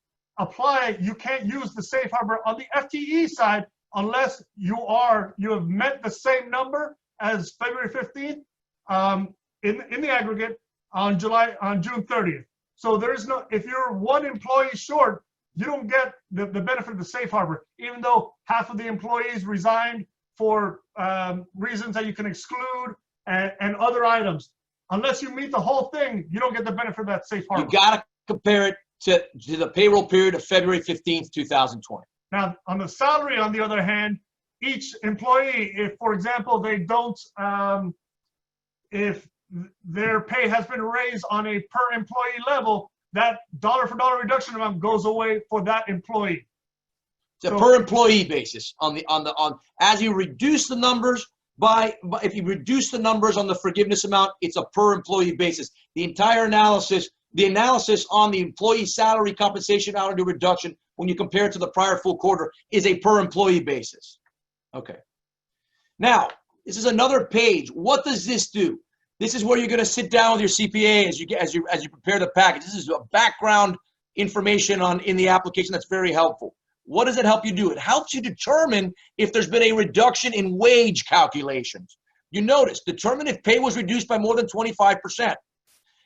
you can't use the safe harbor on the FTE side unless you have met the same number as February 15th in the aggregate on June 30th. So there's no, if you're one employee short, you don't get the benefit of the safe harbor, even though half of the employees resigned for reasons that you can exclude and other items. Unless you meet the whole thing, you don't get the benefit of that safe harbor. You got to compare it to the payroll period of February 15th, 2020. Now, on the salary, on the other hand, each employee, if, for example, they don't, if their pay has been raised on a per employee level, that dollar for dollar reduction amount goes away for that employee. It's a per employee basis as you reduce the numbers if you reduce the numbers on the forgiveness amount, it's a per employee basis. The entire analysis, on the employee salary compensation hourly reduction, when you compare it to the prior full quarter, is a per employee basis. Okay. Now, this is another page. What does this do? This is where you're going to sit down with your CPA as you prepare the package. This is a background information in the application that's very helpful. What does it help you do? It helps you determine if there's been a reduction in wage calculations. You notice, determine if pay was reduced by more than 25%.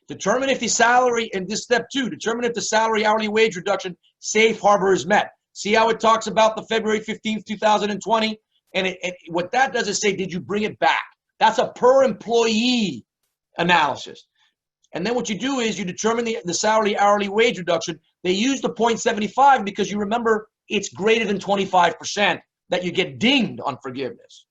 Determine if the salary, and this step 2, determine if the salary hourly wage reduction safe harbor is met. See how it talks about the February 15th, 2020? And what that does is say, did you bring it back? That's a per employee analysis. And then what you do is you determine the salary hourly wage reduction. They use the 0.75 because you remember it's greater than 25% that you get dinged on forgiveness.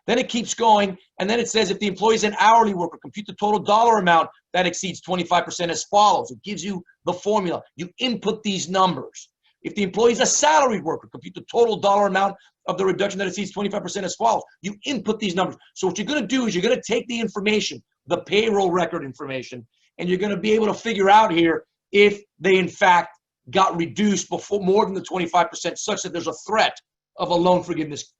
Then it keeps going, and then it says if the employee is an hourly worker, compute the total dollar amount that exceeds 25% as follows. It gives you the formula. You input these numbers. If the employee is a salaried worker, compute the total dollar amount of the reduction that exceeds 25% as follows. You input these numbers. So what you're going to do is you're going to take the information, the payroll record information, and you're going to be able to figure out here if they in fact got reduced before more than the 25% such that there's a threat of a loan forgiveness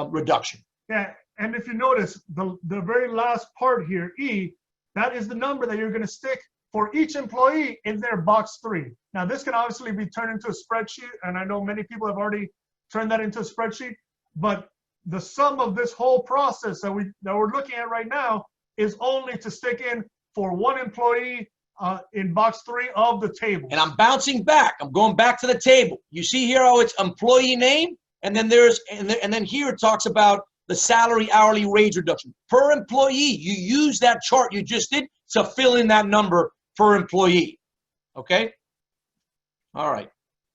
reduction. Yeah, and if you notice, the very last part here, E, that is the number that you're going to stick for each employee in their box 3. Now, this can obviously be turned into a spreadsheet, and I know many people have already turned that into a spreadsheet, but the sum of this whole process that we're looking at right now is only to stick in for one employee in box 3 of the table. And I'm bouncing back. I'm going back to the table. You see here how it's employee name, and then then here it talks about the salary hourly wage reduction per employee. You use that chart you just did to fill in that number per employee. Okay? All right.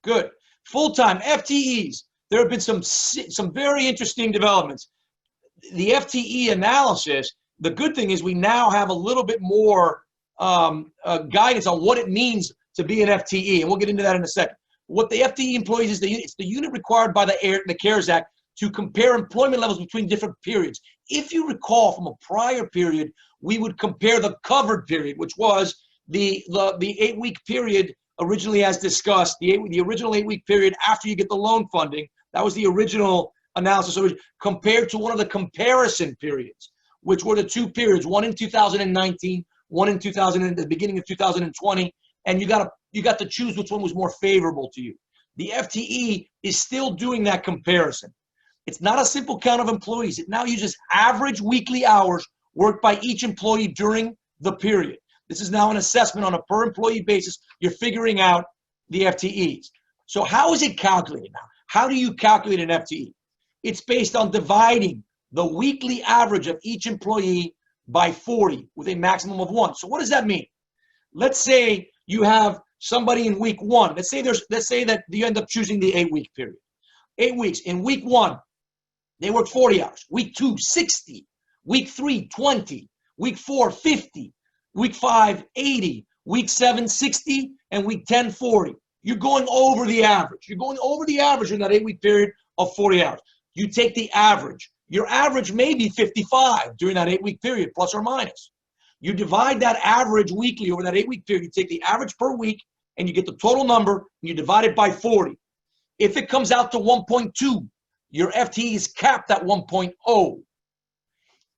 Good. Full-time FTEs. There have been some very interesting developments. The FTE analysis, the good thing is we now have a little bit more guidance on what it means to be an FTE, and we'll get into that in a second. What the FTE employees is, it's the unit required by the CARES Act to compare employment levels between different periods. If you recall from a prior period, we would compare the covered period, which was the 8-week period originally as discussed, the original 8-week period after you get the loan funding. That was the original analysis, so compared to one of the comparison periods, which were the 2 periods, one in 2019, one in the beginning of 2020, and you got to choose which one was more favorable to you. The FTE is still doing that comparison. It's not a simple count of employees. It now uses average weekly hours worked by each employee during the period. This is now an assessment on a per employee basis. You're figuring out the FTEs. So how is it calculated now? How do you calculate an FTE? It's based on dividing the weekly average of each employee by 40 with a maximum of 1. So what does that mean? Let's say you have somebody in week 1. Let's say that you end up choosing the 8-week period. 8 weeks. In week 1, they work 40 hours. Week 2, 60. Week 3, 20. Week 4, 50. Week 5, 80. Week 7, 60. And week 10, 40. You're going over the average. You're going over the average in that 8-week period of 40 hours. You take the average. Your average may be 55 during that 8-week period, plus or minus. You divide that average weekly over that 8-week period. You take the average per week, and you get the total number, and you divide it by 40. If it comes out to 1.2, your FTE is capped at 1.0.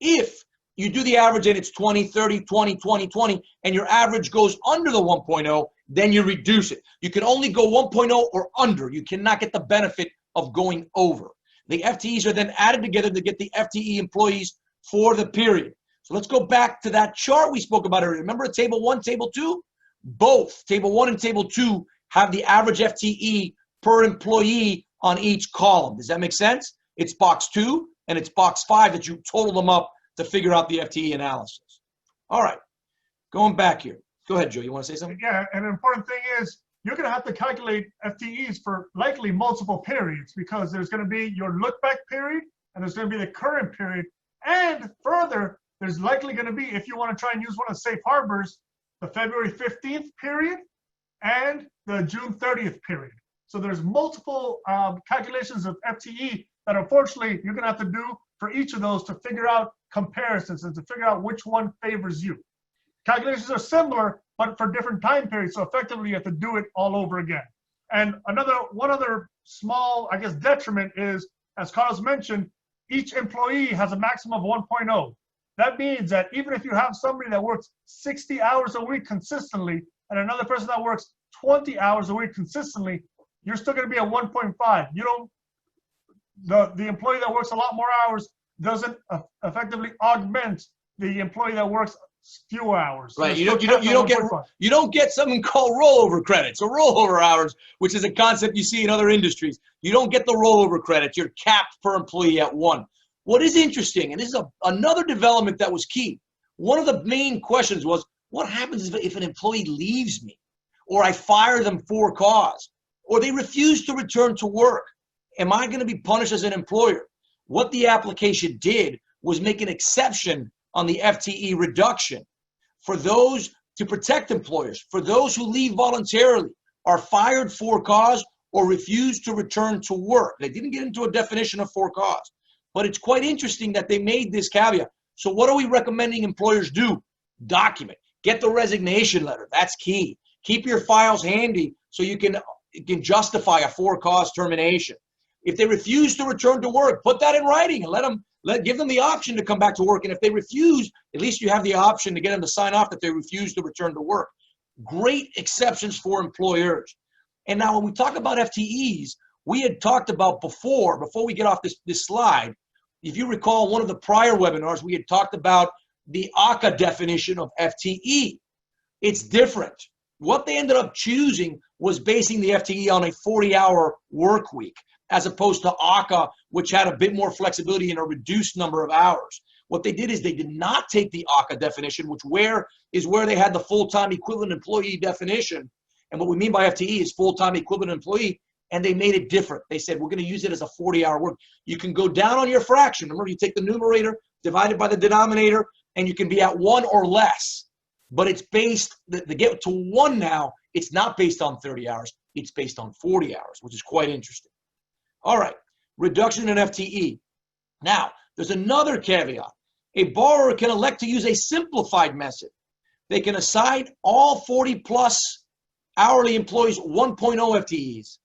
If you do the average and it's 20, 30, 20, 20, 20, and your average goes under the 1.0, then you reduce it. You can only go 1.0 or under. You cannot get the benefit of going over. The FTEs are then added together to get the FTE employees for the period. So let's go back to that chart we spoke about earlier. Remember table 1, table 2? Both table 1 and table 2 have the average FTE per employee on each column. Does that make sense? It's box 2 and it's box 5 that you total them up to figure out the FTE analysis. All right, going back here. Go ahead, Joe. You want to say something? Yeah, and an important thing is you're going to have to calculate FTEs for likely multiple periods because there's going to be your look back period and there's going to be the current period. And further, there's likely going to be, if you want to try and use one of the safe harbors, the February 15th period and the June 30th period. So there's multiple calculations of FTE that unfortunately you're going to have to do for each of those to figure out comparisons and to figure out which one favors you. Calculations are similar, but for different time periods. So effectively, you have to do it all over again. And one other small, I guess, detriment is, as Carlos mentioned, each employee has a maximum of 1.0. That means that even if you have somebody that works 60 hours a week consistently and another person that works 20 hours a week consistently, you're still going to be at 1.5. You don't, the employee that works a lot more hours doesn't effectively augment the employee that works few hours. Right. They're You still don't capped at 1.5. you don't get something called rollover credits or rollover hours, which is a concept you see in other industries. You don't get the rollover credits. You're capped per employee at 1. What is interesting, and this is another development that was key. One of the main questions was, what happens if an employee leaves me, or I fire them for cause, or they refuse to return to work? Am I going to be punished as an employer? What the application did was make an exception on the FTE reduction for those to protect employers, for those who leave voluntarily, are fired for cause, or refuse to return to work. They didn't get into a definition of for cause, but it's quite interesting that they made this caveat. So what are we recommending employers do? Document. Get the resignation letter. That's key. Keep your files handy so you can justify a for cause termination. If they refuse to return to work, put that in writing and give them the option to come back to work. And if they refuse, at least you have the option to get them to sign off that they refuse to return to work. Great exceptions for employers. And now when we talk about FTEs, we had talked about before we get off this slide, if you recall one of the prior webinars, we had talked about the ACA definition of FTE. It's different. What they ended up choosing was basing the FTE on a 40-hour work week, as opposed to ACA, which had a bit more flexibility in a reduced number of hours. What they did is they did not take the ACA definition, which is where they had the full-time equivalent employee definition. And what we mean by FTE is full-time equivalent employee, and they made it different. They said, we're going to use it as a 40-hour work. You can go down on your fraction. Remember, you take the numerator divided by the denominator, and you can be at 1 or less. But it's based, to get to 1 now, it's not based on 30 hours. It's based on 40 hours, which is quite interesting. All right, reduction in FTE. Now, there's another caveat. A borrower can elect to use a simplified method. They can assign all 40-plus hourly employees 1.0 FTEs,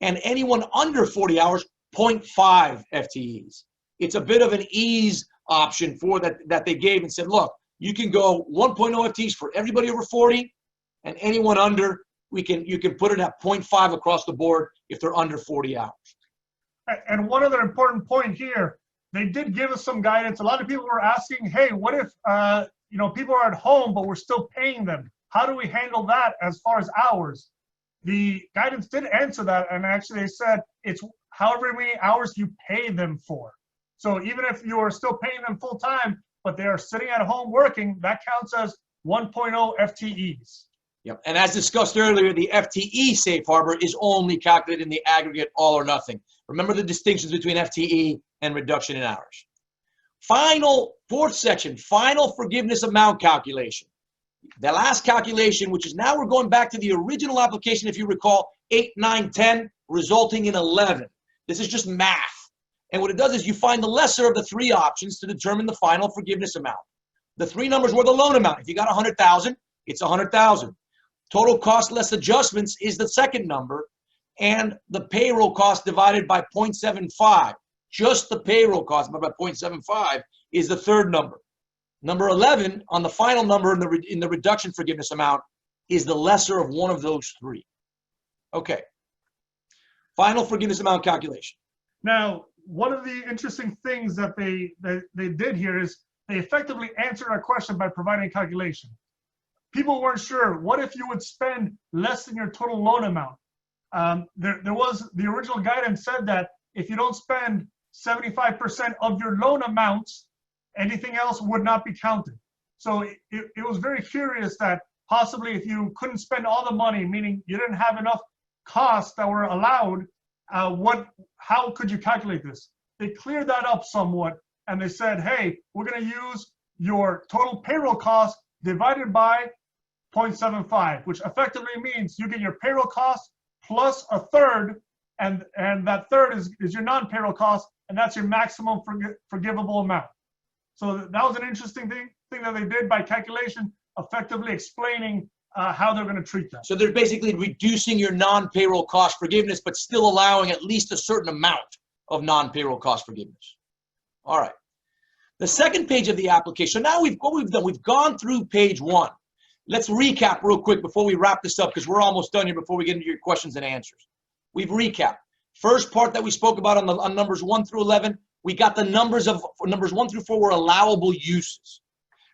and anyone under 40 hours, 0.5 FTEs. It's a bit of an ease option for that they gave and said, look, you can go 1.0 FTEs for everybody over 40, and anyone under, you can put it at 0.5 across the board if they're under 40 hours. And one other important point here, they did give us some guidance. A lot of people were asking, hey, what if people are at home, but we're still paying them? How do we handle that as far as hours? The guidance did answer that, and actually they said it's however many hours you pay them for. So even if you are still paying them full time, but they are sitting at home working, that counts as 1.0 FTEs. Yep. And as discussed earlier, the FTE safe harbor is only calculated in the aggregate all or nothing. Remember the distinctions between FTE and reduction in hours. Fourth section, final forgiveness amount calculation. The last calculation, which is now we're going back to the original application, if you recall, 8, 9, 10, resulting in 11. This is just math. And what it does is you find the lesser of the 3 options to determine the final forgiveness amount. The 3 numbers were the loan amount. If you got 100,000, it's 100,000. Total cost less adjustments is the second number, and the payroll cost divided by 0.75. Just the payroll cost divided by 0.75 is the third number. Number 11 on the final number in the reduction forgiveness amount is the lesser of one of those 3. Okay. Final forgiveness amount calculation. Now, one of the interesting things that they did here is they effectively answered our question by providing a calculation. People weren't sure, what if you would spend less than your total loan amount? There was, the original guidance said that if you don't spend 75% of your loan amounts, anything else would not be counted. So it was very curious that possibly if you couldn't spend all the money, meaning you didn't have enough costs that were allowed, how could you calculate this? They cleared that up somewhat, and they said, hey, we're going to use your total payroll cost divided by 0.75, which effectively means you get your payroll cost plus a third, and that third is your non-payroll cost, and that's your maximum forgivable amount. So that was an interesting thing that they did by calculation, effectively explaining how they're going to treat that. So they're basically reducing your non-payroll cost forgiveness, but still allowing at least a certain amount of non-payroll cost forgiveness. All right. The second page of the application. So now what we've done, we've gone through page 1. Let's recap real quick before we wrap this up, because we're almost done here before we get into your questions and answers. We've recapped. First part that we spoke about on numbers 1 through 11, we got the numbers 1 through 4 were allowable uses.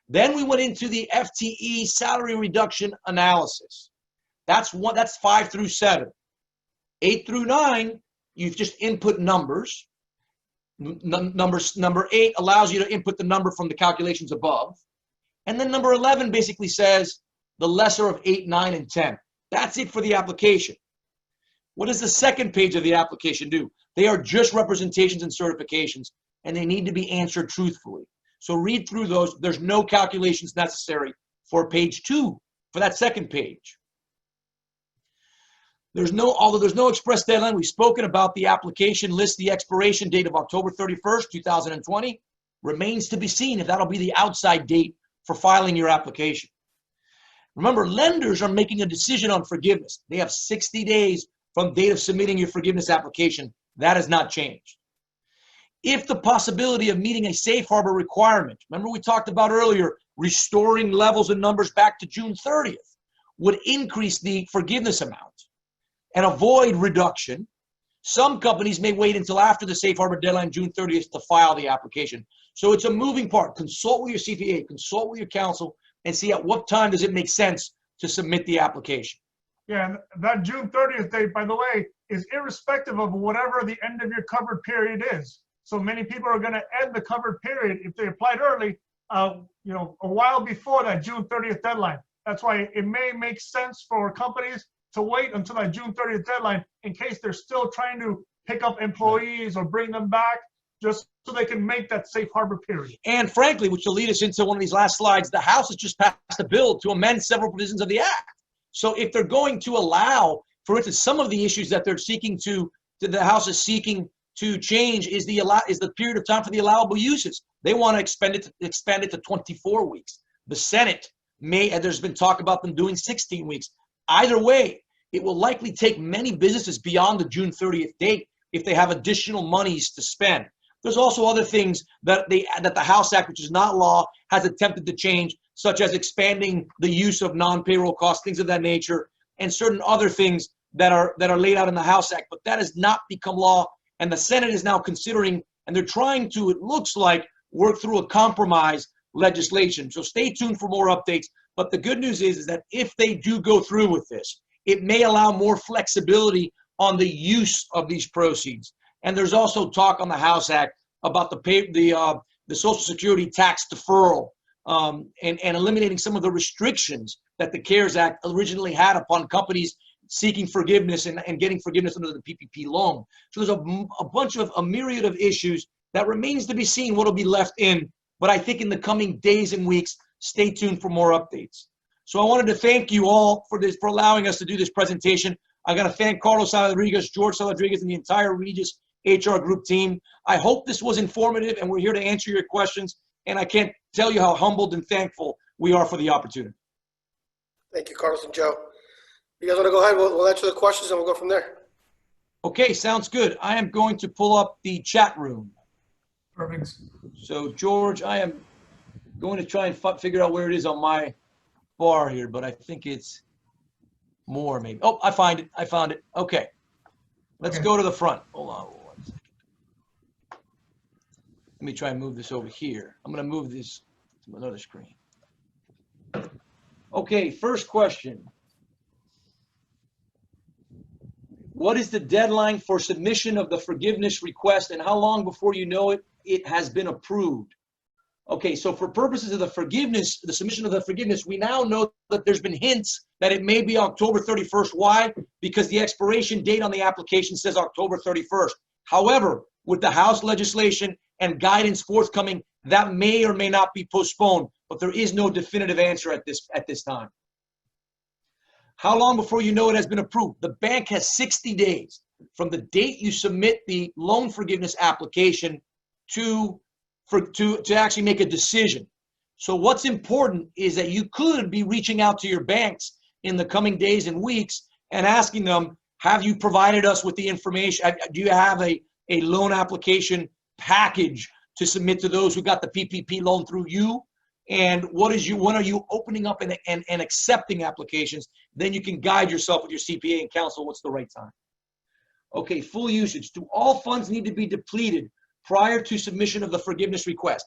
Then we went into the FTE salary reduction analysis. That's 5 through 7. 8 through 9, you've just input numbers. Number 8 allows you to input the number from the calculations above. And then number 11 basically says the lesser of 8, 9, and 10. That's it for the application. What does the second page of the application do? They are just representations and certifications, and they need to be answered truthfully. So read through those. There's no calculations necessary for page 2, for that second page. Although there's no express deadline, we've spoken about the application lists the expiration date of October 31st, 2020. Remains to be seen if that'll be the outside date for filing your application. Remember, lenders are making a decision on forgiveness. They have 60 days from date of submitting your forgiveness application. That has not changed. If the possibility of meeting a safe harbor requirement, remember we talked about earlier, restoring levels and numbers back to June 30th, would increase the forgiveness amount and avoid reduction, some companies may wait until after the safe harbor deadline, June 30th, to file the application. So it's a moving part. Consult with your CPA, consult with your counsel, and see at what time does it make sense to submit the application. Yeah, and that June 30th date, by the way, is irrespective of whatever the end of your covered period is. So many people are going to end the covered period if they applied early, a while before that June 30th deadline. That's why it may make sense for companies to wait until that June 30th deadline in case they're still trying to pick up employees or bring them back, just so they can make that safe harbor period. And frankly, which will lead us into one of these last slides, the House has just passed a bill to amend several provisions of the Act. So if they're going to allow, for instance, some of the issues that they're seeking the House is seeking to change is the period of time for the allowable uses. They want to expand it to 24 weeks. The Senate and there's been talk about them doing 16 weeks. Either way, it will likely take many businesses beyond the June 30th date if they have additional monies to spend. There's also other things that the House Act, which is not law, has attempted to change, such as expanding the use of non-payroll costs, things of that nature, and certain other things that are laid out in the House Act. But that has not become law, and the Senate is now considering, and they're trying to, it looks like, work through a compromise legislation. So stay tuned for more updates. But the good news is that if they do go through with this, it may allow more flexibility on the use of these proceeds. And there's also talk on the House Act about the Social Security tax deferral and eliminating some of the restrictions that the CARES Act originally had upon companies seeking forgiveness and getting forgiveness under the PPP loan. So there's a myriad of issues that remains to be seen what will be left in. But I think in the coming days and weeks, stay tuned for more updates. So I wanted to thank you all for allowing us to do this presentation. I got to thank Carlos Rodriguez, George Rodriguez, and the entire Regis HR Group team. I hope this was informative, and we're here to answer your questions. And I can't tell you how humbled and thankful we are for the opportunity. Thank you, Carlos and Joe. You guys want to go ahead? We'll answer the questions, and we'll go from there. Okay, sounds good. I am going to pull up the chat room. Perfect. So, George, I am going to try and figure out where it is on my bar here, but I think it's more maybe. Oh, I found it. Okay. Let's go to the front. Hold on 1 second. Let me try and move this over here. I'm going to move this to another screen. Okay, first question. What is the deadline for submission of the forgiveness request, and how long before you know it has been approved? Okay, so for purposes of the forgiveness, the submission of the forgiveness, we now know that there's been hints that it may be October 31st. Why? Because the expiration date on the application says October 31st. However, with the House legislation and guidance forthcoming, that may or may not be postponed, but there is no definitive answer at this time. How long before you know it has been approved? The bank has 60 days from the date you submit the loan forgiveness application to actually make a decision. So what's important is that you could be reaching out to your banks in the coming days and weeks and asking them, have you provided us with the information? Do you have a loan application package to submit to those who got the PPP loan through you? And when are you opening up and accepting applications? Then you can guide yourself with your CPA and counsel what's the right time. Okay, full usage. Do all funds need to be depleted prior to submission of the forgiveness request.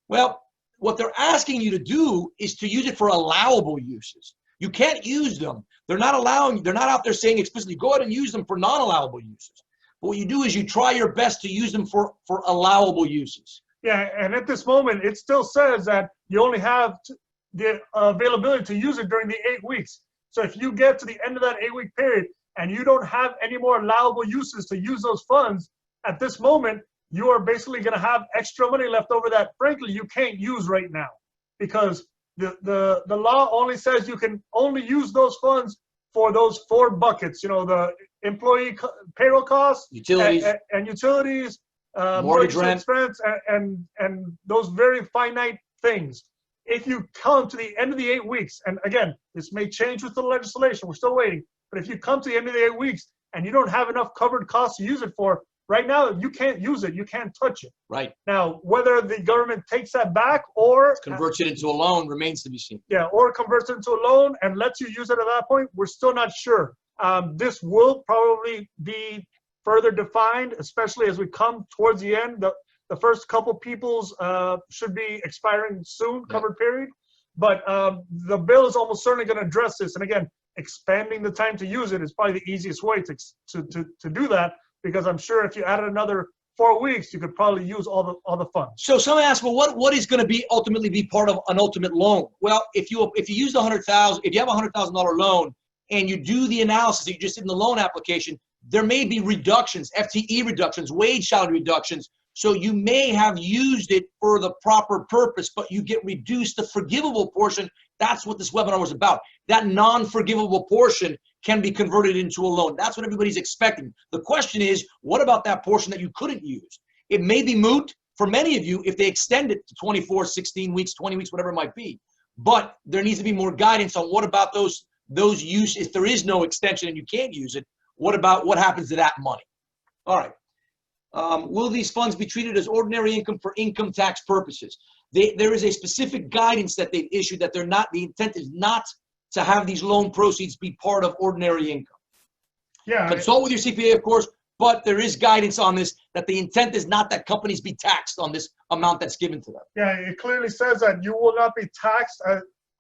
Well, what they're asking you to do is to use it for allowable uses. You can't use them. They're not out there saying explicitly, go ahead and use them for non-allowable uses. But what you do is you try your best to use them for allowable uses. Yeah, and at this moment, it still says that you only have the availability to use it during the 8 weeks. So if you get to the end of that 8-week period and you don't have any more allowable uses to use those funds, at this moment, you are basically going to have extra money left over that, frankly, you can't use right now, because the law only says you can only use those funds for those 4 buckets. You know, the employee payroll costs, utilities, and utilities, mortgage rent, expense, and those very finite things. If you come to the end of the 8 weeks, and again, this may change with the legislation, we're still waiting, but if you come to the end of the 8 weeks and you don't have enough covered costs to use it for, right now, you can't use it. You can't touch it. Right. Now, whether the government takes that back or converts it into a loan remains to be seen. Yeah, or converts it into a loan and lets you use it at that point, we're still not sure. This will probably be further defined, especially as we come towards the end. The first couple people's should be expiring soon, covered period. But the bill is almost certainly going to address this. And again, expanding the time to use it is probably the easiest way to do that, because I'm sure if you added another 4 weeks, you could probably use all the funds. So someone asked, well, what is going to be ultimately be part of an ultimate loan? Well, if you use the $100,000, if you have a $100,000 loan and you do the analysis that you just did in the loan application, there may be reductions, FTE reductions, wage salary reductions. So you may have used it for the proper purpose, but you get reduced the forgivable portion. That's what this webinar was about. That non-forgivable portion can be converted into a loan. That's what everybody's expecting. The question is, what about that portion that you couldn't use? It may be moot for many of you if they extend it to 24, 16 weeks, 20 weeks, whatever it might be. But there needs to be more guidance on what about those uses. If there is no extension and you can't use it, what happens to that money? All right. Will these funds be treated as ordinary income for income tax purposes? There is a specific guidance that they've issued that they're not, the intent is not to have these loan proceeds be part of ordinary income. Yeah. Consult with your CPA, of course, but there is guidance on this that the intent is not that companies be taxed on this amount that's given to them. Yeah, it clearly says that you will not be taxed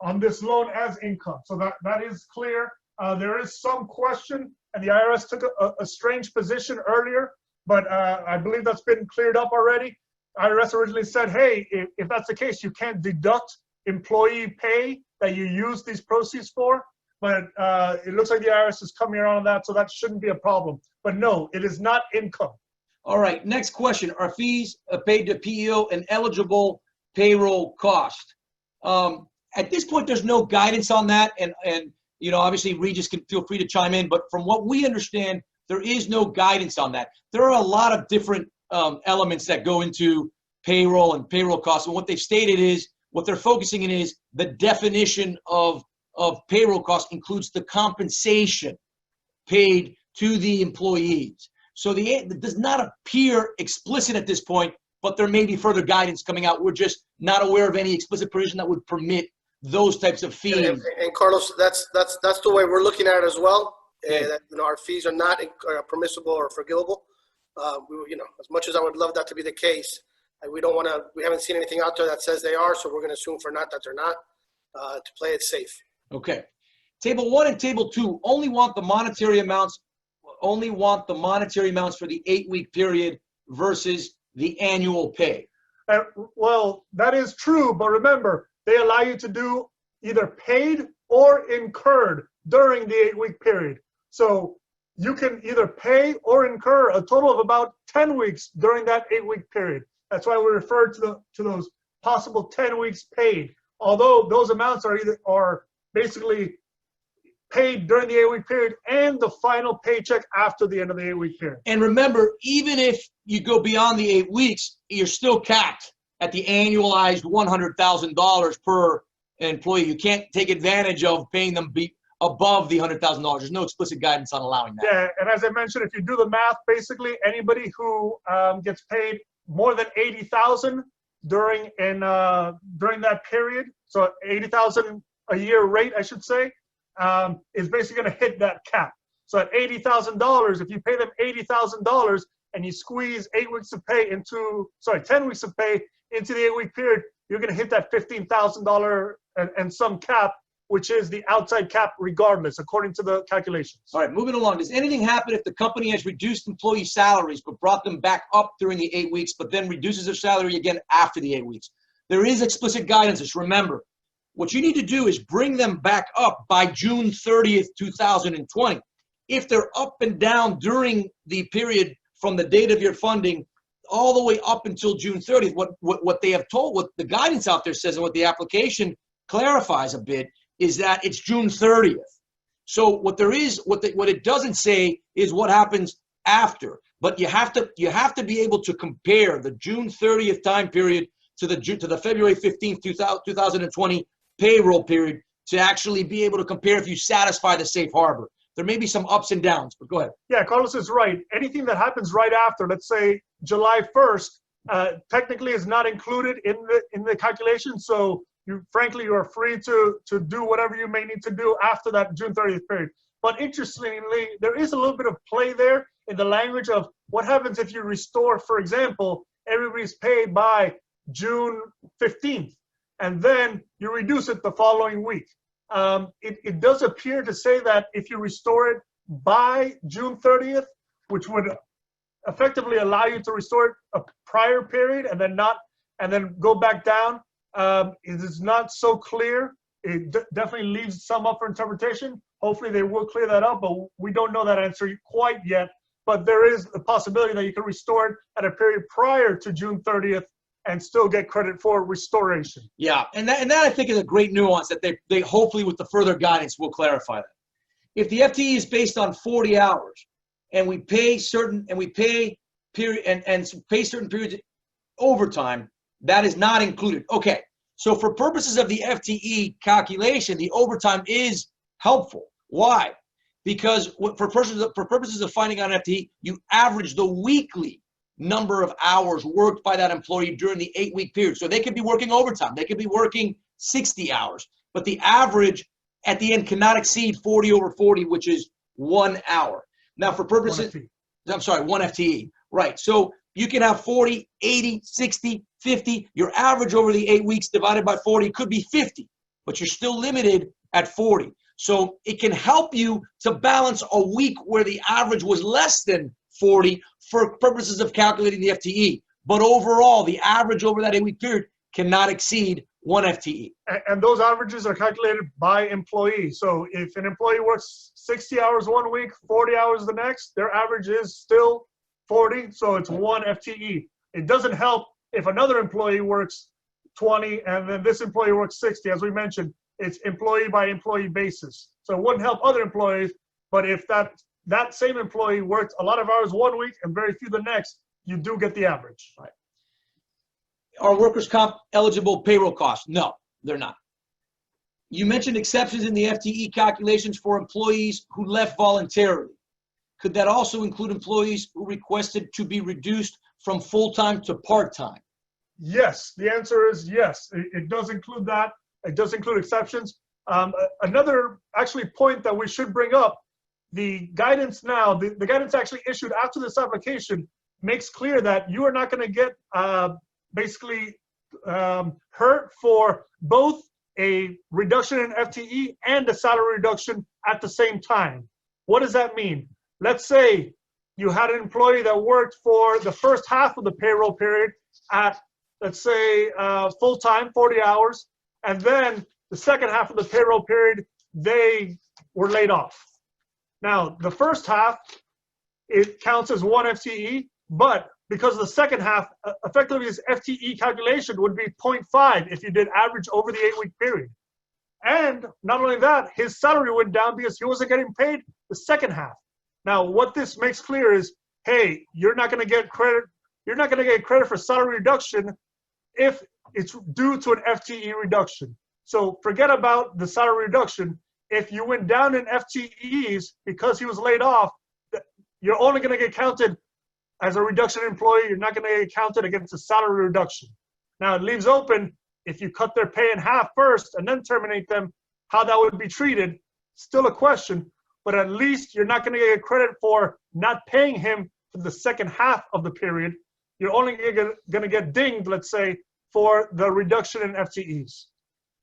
on this loan as income. So that is clear. There is some question, and the IRS took a strange position earlier, but I believe that's been cleared up already. IRS originally said, hey, if that's the case, you can't deduct employee pay that you use these proceeds for. But it looks like the IRS is coming around on that, so that shouldn't be a problem. But no, it is not income. All right, next question. Are fees paid to PEO an eligible payroll cost? At this point, there's no guidance on that. And you know, obviously, Regis can feel free to chime in. But from what we understand, there is no guidance on that. There are a lot of different elements that go into payroll and payroll costs. And what they've stated is, what they're focusing in is the definition of payroll cost includes the compensation paid to the employees. So it does not appear explicit at this point, but there may be further guidance coming out. We're just not aware of any explicit provision that would permit those types of fees. And Carlos, that's the way we're looking at it as well. That, you know, our fees are not permissible or forgivable. You know, as much as I would love that to be the case, we haven't seen anything out there that says they are, so we're going to assume that they're not, to play it safe. Okay. Table 1 and Table 2 only want the monetary amounts for the 8-week period versus the annual pay. Well, that is true, but remember, they allow you to do either paid or incurred during the 8-week period. So you can either pay or incur a total of about 10 weeks during that 8-week period. That's why we refer to those possible 10 weeks paid. Although those amounts are basically paid during the 8-week period and the final paycheck after the end of the 8-week period. And remember, even if you go beyond the 8 weeks, you're still capped at the annualized $100,000 per employee. You can't take advantage of paying them above the $100,000. There's no explicit guidance on allowing that. Yeah, and as I mentioned, if you do the math, basically anybody who gets paid more than $80,000 during that period, so $80,000 a year rate, I should say, is basically going to hit that cap. So at $80,000, if you pay them $80,000, and you squeeze 8 weeks of pay into, 10 weeks of pay into the 8-week period, you're going to hit that $15,000 and some cap, which is the outside cap regardless, according to the calculations. All right, moving along. Does anything happen if the company has reduced employee salaries but brought them back up during the 8 weeks, but then reduces their salary again after the 8 weeks? There is explicit guidance. Just remember, what you need to do is bring them back up by June 30th, 2020. If they're up and down during the period from the date of your funding all the way up until June 30th, what they have told, what the guidance out there says and what the application clarifies a bit is that it's June 30th. So what it doesn't say is what happens after, but you have to be able to compare the June 30th time period to the February 15th, 2020 payroll period to actually be able to compare if you satisfy the safe harbor. There may be some ups and downs, but go ahead. Yeah, Carlos is right. Anything that happens right after, let's say July 1st, technically is not included in the calculation. So you are free to do whatever you may need to do after that June 30th period. But interestingly, there is a little bit of play there in the language of what happens if you restore, for example, everybody's paid by June 15th, and then you reduce it the following week. It does appear to say that if you restore it by June 30th, which would effectively allow you to restore it a prior period and then go back down, it is not so clear. It definitely leaves some up for interpretation. Hopefully they will clear that up, but we don't know that answer quite yet. But there is a possibility that you can restore it at a period prior to June 30th and still get credit for restoration. Yeah, and that I think is a great nuance that they hopefully with the further guidance will clarify that. If the FTE is based on 40 hours and we pay certain periods overtime, that is not included. Okay, so for purposes of the FTE calculation, the overtime is helpful. Why? Because for purposes of finding out an FTE, you average the weekly number of hours worked by that employee during the 8-week period. So they could be working overtime. They could be working 60 hours, but the average at the end cannot exceed 40 over 40, which is 1 hour. Now for purposes, one FTE, right. So you can have 40, 80, 60, 50. Your average over the 8 weeks divided by 40 could be 50, but you're still limited at 40. So it can help you to balance a week where the average was less than 40 for purposes of calculating the FTE. But overall, the average over that 8-week period cannot exceed 1 FTE. And those averages are calculated by employee. So if an employee works 60 hours one week, 40 hours the next, their average is still 40. So it's 1 FTE. It doesn't help if another employee works 20 and then this employee works 60. As we mentioned, it's employee by employee basis. So it wouldn't help other employees, but if that same employee worked a lot of hours one week and very few the next, you do get the average. Right. Are workers' comp eligible payroll costs? No, they're not. You mentioned exceptions in the FTE calculations for employees who left voluntarily. Could that also include employees who requested to be reduced from full-time to part-time? Yes, the answer is yes. It does include that. It does include exceptions. Another actually point that we should bring up, the guidance now, the guidance actually issued after this application makes clear that you are not going to get basically hurt for both a reduction in FTE and a salary reduction at the same time. What does that mean? Let's say you had an employee that worked for the first half of the payroll period at, let's say, full-time, 40 hours, and then the second half of the payroll period, they were laid off. Now, the first half, it counts as 1 FTE, but because the second half, effectively his FTE calculation would be 0.5 if you did average over the 8-week period. And not only that, his salary went down because he wasn't getting paid the second half. Now, what this makes clear is, hey, you're not going to get credit. You're not going to get credit for salary reduction if it's due to an FTE reduction. So forget about the salary reduction. If you went down in FTEs because he was laid off, you're only going to get counted as a reduction in employee. You're not going to get counted against a salary reduction. Now, it leaves open if you cut their pay in half first and then terminate them, how that would be treated. Still a question, but at least you're not going to get credit for not paying him for the second half of the period, you're only going to get dinged, let's say, for the reduction in FTEs.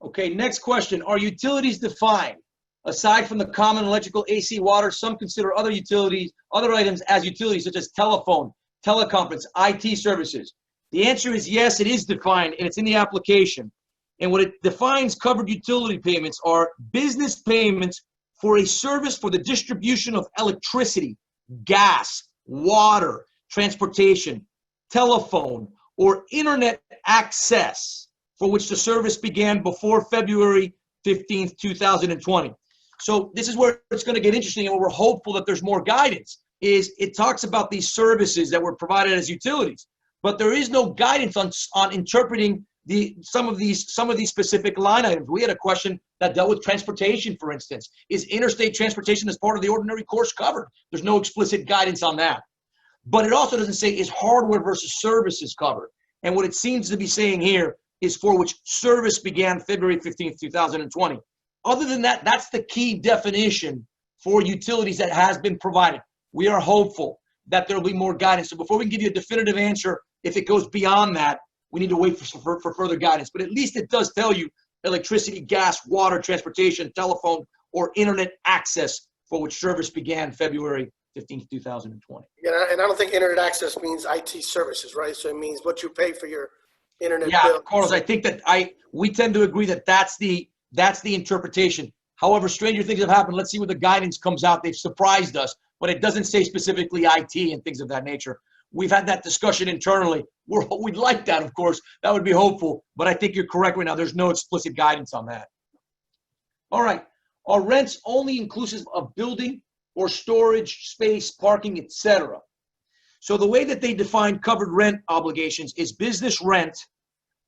Okay, next question. Are utilities defined? Aside from the common electrical, AC, water, some consider other utilities, other items as utilities such as telephone, teleconference, IT services. The answer is yes, it is defined, and it's in the application. And what it defines covered utility payments are business payments for a service for the distribution of electricity, gas, water, transportation, telephone, or internet access for which the service began before February 15th, 2020. So this is where it's going to get interesting, and we're hopeful that there's more guidance. Is it talks about these services that were provided as utilities, but there is no guidance on interpreting some of these specific line items. We had a question that dealt with transportation, for instance. Is interstate transportation as part of the ordinary course covered? There's no explicit guidance on that. But it also doesn't say is hardware versus services covered. And what it seems to be saying here is for which service began February 15th, 2020. Other than that, that's the key definition for utilities that has been provided. We are hopeful that there will be more guidance. So before we can give you a definitive answer, if it goes beyond that, we need to wait for further guidance. But at least it does tell you electricity, gas, water, transportation, telephone, or internet access for which service began February 15th, 2020. Yeah, and I don't think internet access means IT services, right? So it means what you pay for your internet Yeah, bill. Carlos, I think that we tend to agree that that's the interpretation. However, stranger things have happened. Let's see what the guidance comes out. They've surprised us, but it doesn't say specifically IT and things of that nature. We've had that discussion internally. We'd like that, of course. That would be hopeful, but I think you're correct right now. There's no explicit guidance on that. All right. Are rents only inclusive of building or storage, space, parking, etc.? So the way that they define covered rent obligations is business rent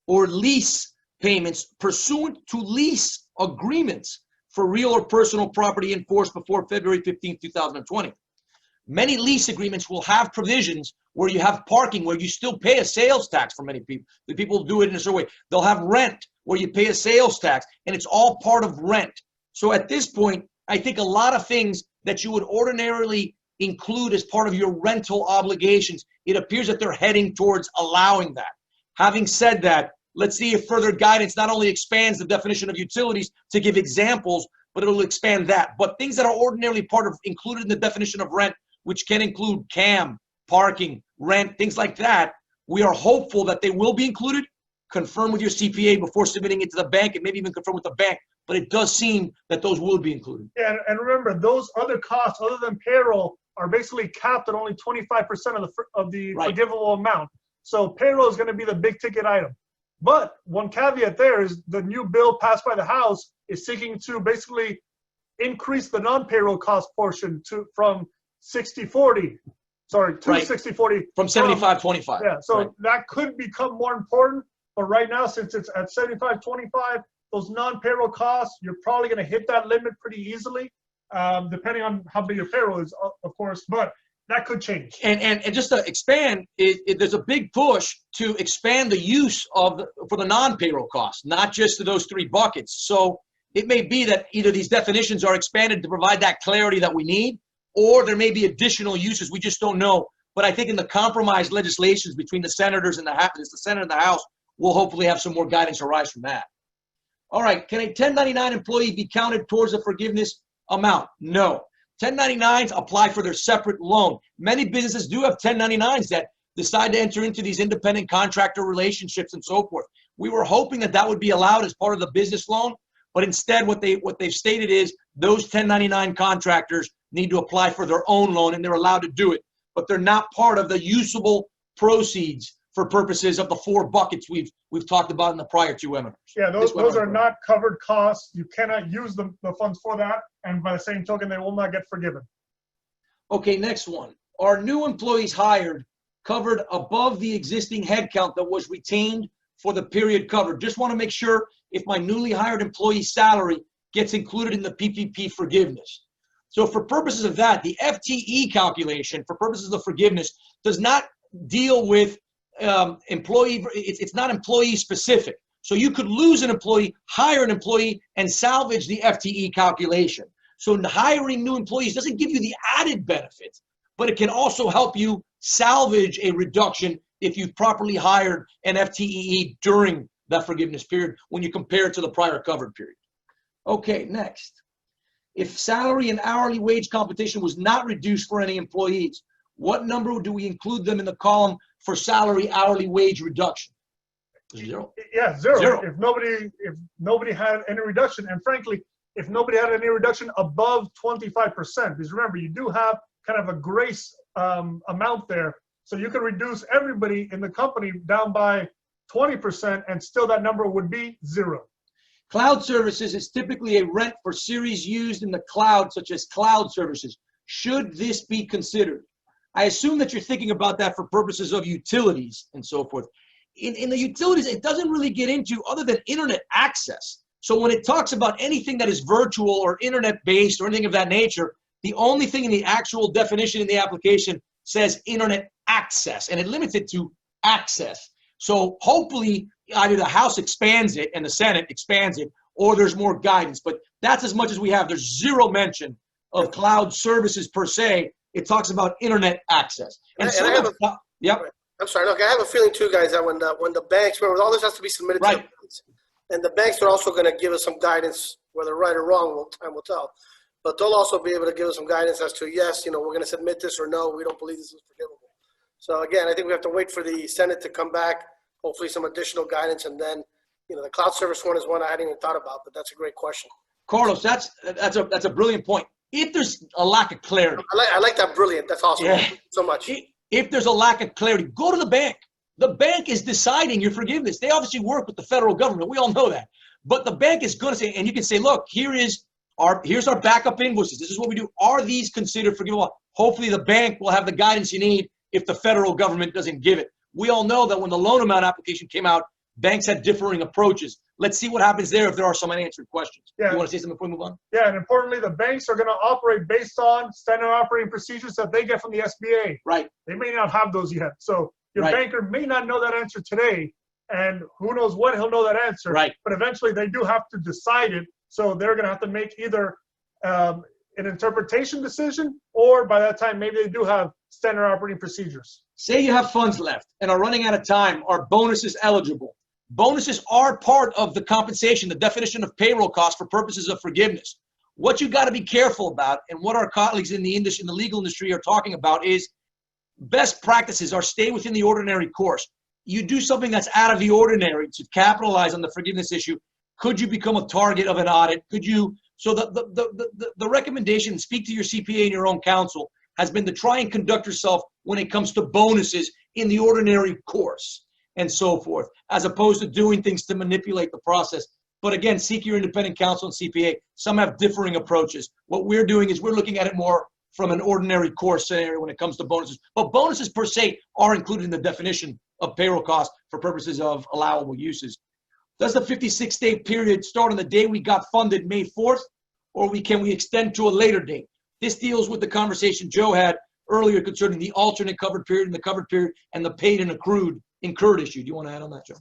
or lease payments pursuant to lease agreements for real or personal property in force before February 15, 2020. Many lease agreements will have provisions where you have parking, where you still pay a sales tax for many people. The people do it in a certain way. They'll have rent where you pay a sales tax, and it's all part of rent. So at this point, I think a lot of things that you would ordinarily include as part of your rental obligations, it appears that they're heading towards allowing that. Having said that, let's see if further guidance not only expands the definition of utilities to give examples, but it'll expand that. But things that are ordinarily included in the definition of rent, which can include CAM, parking, rent, things like that, we are hopeful that they will be included. Confirm with your CPA before submitting it to the bank, and maybe even confirm with the bank. But it does seem that those will be included. Yeah, and remember, those other costs, other than payroll, are basically capped at only 25% of the Right. forgivable amount. So payroll is going to be the big ticket item. But one caveat there is the new bill passed by the House is seeking to basically increase the non-payroll cost portion from 60-40. Sorry, to Right. 60-40. From 75-25. Yeah, so Right. that could become more important. But right now, since it's at 75-25, those non-payroll costs, you're probably going to hit that limit pretty easily, depending on how big your payroll is, of course. But that could change. And just to expand, there's a big push to expand the use for the non-payroll costs, not just to those three buckets. So it may be that either these definitions are expanded to provide that clarity that we need, or there may be additional uses. We just don't know. But I think in the compromise legislations between the senators and the Senate and the House, we'll hopefully have some more guidance arise from that. All right, can a 1099 employee be counted towards the forgiveness amount? No. 1099s apply for their separate loan. Many businesses do have 1099s that decide to enter into these independent contractor relationships and so forth. We were hoping that that would be allowed as part of the business loan, but instead what they've stated is those 1099 contractors need to apply for their own loan, and they're allowed to do it, but they're not part of the usable proceeds for purposes of the four buckets we've talked about in the prior two webinars. Yeah, those are not covered costs. You cannot use the funds for that, and by the same token, they will not get forgiven. Okay, next one. Are new employees hired covered above the existing headcount that was retained for the period covered? Just want to make sure if my newly hired employee's salary gets included in the PPP forgiveness. So for purposes of that, the FTE calculation for purposes of forgiveness does not deal with employee. It's not employee specific. So you could lose an employee, hire an employee, and salvage the FTE calculation. So hiring new employees doesn't give you the added benefits, but it can also help you salvage a reduction if you've properly hired an FTEE during that forgiveness period when you compare it to the prior covered period. Okay, next. If salary and hourly wage compensation was not reduced for any employees, what number do we include them in the column for salary hourly wage reduction? Zero. Yeah, zero. Zero. If nobody had any reduction, and frankly, if nobody had any reduction above 25%, because remember, you do have kind of a grace amount there. So you can reduce everybody in the company down by 20%, and still that number would be zero. Cloud services is typically a rent for series used in the cloud, such as cloud services. Should this be considered? I assume that you're thinking about that for purposes of utilities and so forth. In the utilities, it doesn't really get into other than internet access. So when it talks about anything that is virtual or internet-based or anything of that nature, the only thing in the actual definition in the application says internet access, and it limits it to access. So hopefully either the House expands it and the Senate expands it, or there's more guidance. But that's as much as we have. There's zero mention of cloud services per se. It talks about internet access. And yep. I'm sorry. Look, I have a feeling too, guys, that when the banks, remember, all this has to be submitted to the banks, and the banks are also going to give us some guidance, whether right or wrong, time will tell. But they'll also be able to give us some guidance as to, yes, we're going to submit this, or no, we don't believe this is forgivable. So again, I think we have to wait for the Senate to come back, hopefully some additional guidance, and then, the cloud service one is one I hadn't even thought about, but that's a great question. Carlos, that's a brilliant point. If there's a lack of clarity. I like that brilliant. That's awesome. Yeah. Thank you so much. If there's a lack of clarity, go to the bank. The bank is deciding your forgiveness. They obviously work with the federal government. We all know that. But the bank is going to say, and you can say, look, here's our backup invoices. This is what we do. Are these considered forgivable? Hopefully the bank will have the guidance you need if the federal government doesn't give it. We all know that when the loan amount application came out, banks had differing approaches. Let's see what happens there if there are some unanswered questions. Yeah. You want to say something before we move on? Yeah, and importantly, the banks are going to operate based on standard operating procedures that they get from the SBA. Right. They may not have those yet. So your banker may not know that answer today, and who knows when he'll know that answer. Right. But eventually they do have to decide it. So they're going to have to make either an interpretation decision, or by that time, maybe they do have standard operating procedures. Say you have funds left and are running out of time. Are bonuses eligible? Bonuses are part of the compensation, the definition of payroll costs for purposes of forgiveness. What you got to be careful about, and what our colleagues in the industry, in the legal industry, are talking about, is best practices are stay within the ordinary course. You do something that's out of the ordinary to capitalize on the forgiveness issue. Could you become a target of an audit? Could you? So the recommendation, speak to your CPA and your own counsel, has been to try and conduct yourself when it comes to bonuses in the ordinary course and so forth, as opposed to doing things to manipulate the process. But again, seek your independent counsel and CPA. Some have differing approaches. What we're doing is we're looking at it more from an ordinary course scenario when it comes to bonuses. But bonuses per se are included in the definition of payroll costs for purposes of allowable uses. Does the 56-day period start on the day we got funded, May 4th, or can we extend to a later date? This deals with the conversation Joe had earlier concerning the alternate covered period and the covered period and the paid and incurred issue. Do you want to add on that, Joe?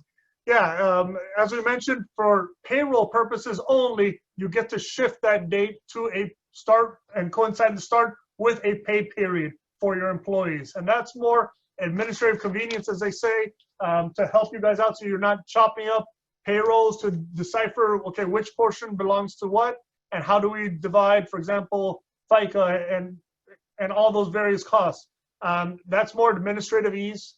Yeah, as we mentioned, for payroll purposes only, you get to shift that date to a start and coincide the start with a pay period for your employees. And that's more administrative convenience, as they say, to help you guys out so you're not chopping up payrolls to decipher, okay, which portion belongs to what, and how do we divide, for example, FICA and all those various costs. That's more administrative ease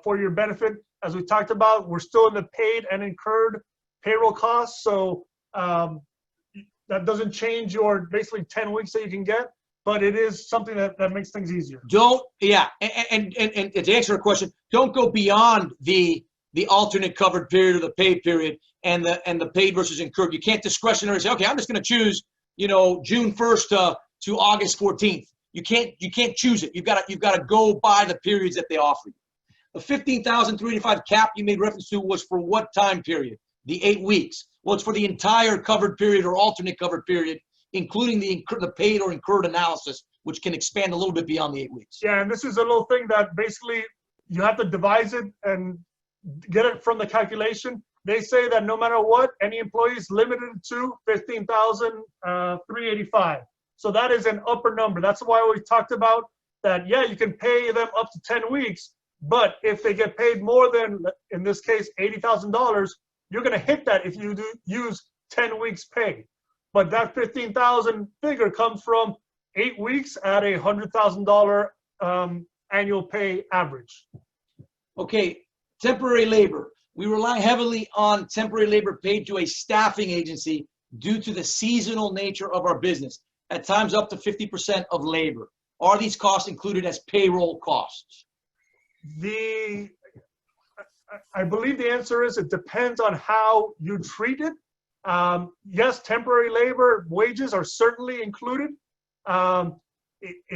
for your benefit. As we talked about, we're still in the paid and incurred payroll costs, so that doesn't change your basically 10 weeks that you can get, but it is something that makes things easier. And to answer your question, don't go beyond the alternate covered period or the paid period and the paid versus incurred. You can't discretionary say, okay, I'm just going to choose, June 1st to August 14th. You can't choose it. You've got to go by the periods that they offer you. The 15,385 cap you made reference to was for what time period? The 8 weeks. Well, it's for the entire covered period or alternate covered period, including the paid or incurred analysis, which can expand a little bit beyond the 8 weeks. Yeah, and this is a little thing that basically you have to devise it and get it from the calculation. They say that no matter what, any employee is limited to 15,385. So that is an upper number. That's why we talked about that, yeah, you can pay them up to 10 weeks, but if they get paid more than, in this case, $80,000, you're going to hit that if you do use 10 weeks pay. But that 15,000 figure comes from 8 weeks at a $100,000 annual pay average. Okay, temporary labor. We rely heavily on temporary labor paid to a staffing agency due to the seasonal nature of our business, at times up to 50% of labor. Are these costs included as payroll costs? I believe the answer is it depends on how you treat it. Yes, temporary labor wages are certainly included.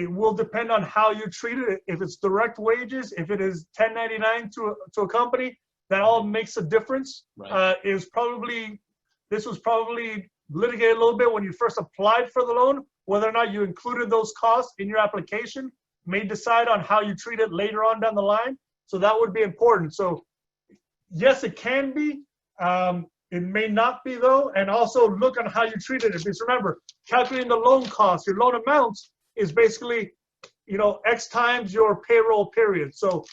It will depend on how you treat it. If it's direct wages, if it is 1099 to a company, that all makes a difference. Right. This was probably litigated a little bit when you first applied for the loan. Whether or not you included those costs in your application may decide on how you treat it later on down the line. So that would be important. So yes, it can be. It may not be though. And also look on how you treat it. Because remember, calculating the loan costs, your loan amounts is basically, X times your payroll period. So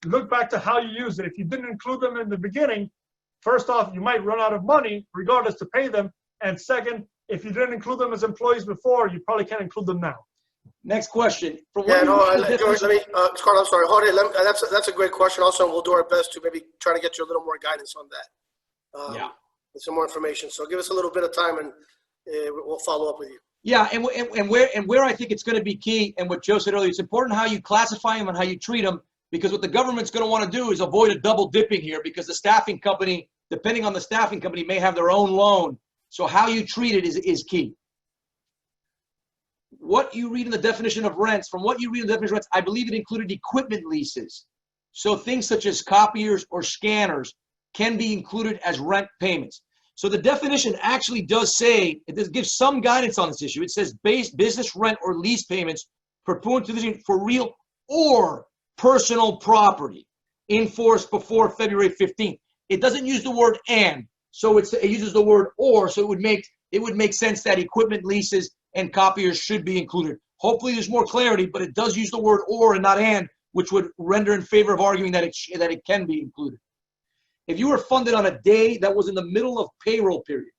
look back to how you use it. If you didn't include them in the beginning, first off, you might run out of money regardless to pay them. And second, if you didn't include them as employees before, you probably can't include them now. Next question. George, let me, Carl, I'm sorry. Jorge, that's a great question also, and we'll do our best to maybe try to get you a little more guidance on that. Yeah. And some more information. So give us a little bit of time and we'll follow up with you. Yeah, and where I think it's going to be key, and what Joe said earlier, it's important how you classify them and how you treat them, because what the government's going to want to do is avoid a double dipping here, because the staffing company, depending on the staffing company, may have their own loan. So how you treat it is key. What you read in the definition of rents, from what you read in the definition of rents, I believe it included equipment leases. So things such as copiers or scanners can be included as rent payments. So the definition actually does say, it gives some guidance on this issue. It says business rent or lease payments pursuant to this for real or personal property in force before February 15th. It doesn't use the word and, so it uses the word or, so it would make sense that equipment leases and copiers should be included. Hopefully there's more clarity, but it does use the word or and not and, which would render in favor of arguing that it can be included. If you were funded on a day that was in the middle of payroll period,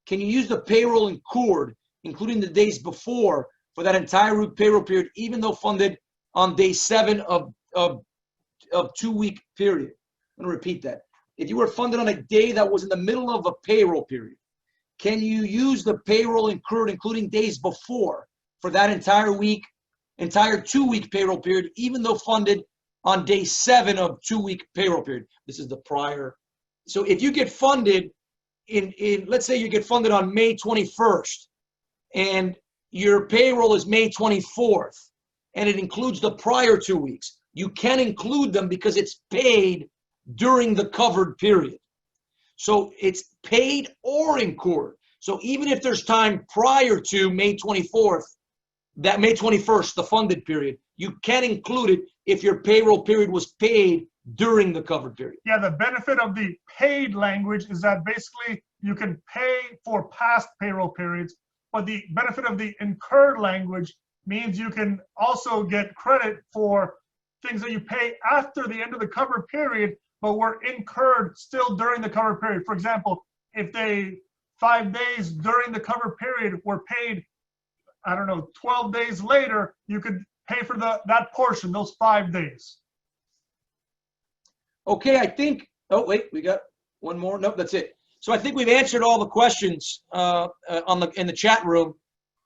can you use the payroll incurred, including the days before, for that entire payroll period, even though funded on day 7 of 2-week period? I'm going to repeat that. If you were funded on a day that was in the middle of a payroll period, can you use the payroll incurred, including days before, for that entire 2-week payroll period, even though funded on day 7 of 2-week payroll period? This is the prior. So if you get funded let's say you get funded on May 21st and your payroll is May 24th and it includes the prior 2 weeks, you can include them because it's paid during the covered period. So it's paid or incurred. So even if there's time prior to May 24th, that May 21st, the funded period, you can include it if your payroll period was paid during the covered period. Yeah, the benefit of the paid language is that basically you can pay for past payroll periods, but the benefit of the incurred language means you can also get credit for things that you pay after the end of the covered period, but were incurred still during the covered period. For example, if they 5 days during the covered period were paid, 12 days later, you could pay for that portion, those 5 days. Okay, I think, oh wait, we got one more. Nope, that's it. So I think we've answered all the questions in the chat room.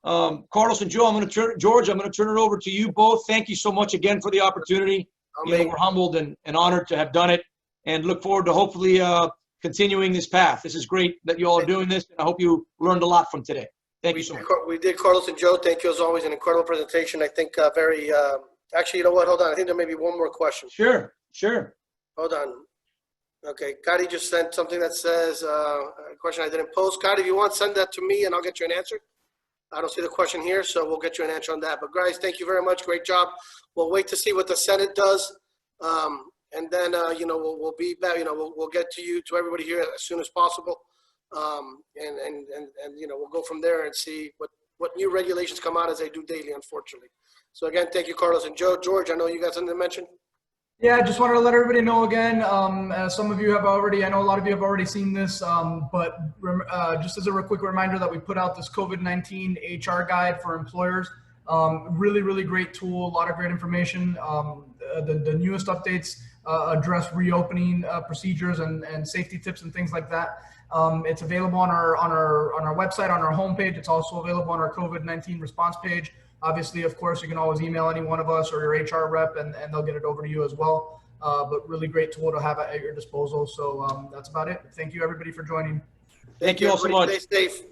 Carlos and Joe, George, I'm going to turn it over to you both. Thank you so much again for the opportunity. We're humbled and honored to have done it, and look forward to hopefully continuing this path. This is great that you all are doing this, and I hope you learned a lot from today. Thank you so much. We did, Carlos and Joe. Thank you as always. An incredible presentation. I think actually, you know what? Hold on. I think there may be one more question. Sure. Hold on. Okay. Gotti just sent something that says a question I didn't post. Gotti, if you want, send that to me and I'll get you an answer. I don't see the question here, so we'll get you an answer on that. But guys, thank you very much. Great job. We'll wait to see what the Senate does. And then, we'll be back, we'll get to everybody here as soon as possible. And we'll go from there and see what new regulations come out as they do daily, unfortunately. So again, thank you, Carlos. And George, I know you got something to mention. Yeah, I just wanted to let everybody know again, as some of you have already, I know a lot of you have already seen this, but just as a quick reminder that we put out this COVID-19 HR guide for employers. Really, really great tool, a lot of great information. The newest updates address reopening procedures and safety tips and things like that. It's available on our website, on our homepage. It's also available on our COVID-19 response page. Obviously, of course, you can always email any one of us or your HR rep, and they'll get it over to you as well. But really great tool to have at your disposal. So that's about it. Thank you, everybody, for joining. Thank you all so much. Stay safe.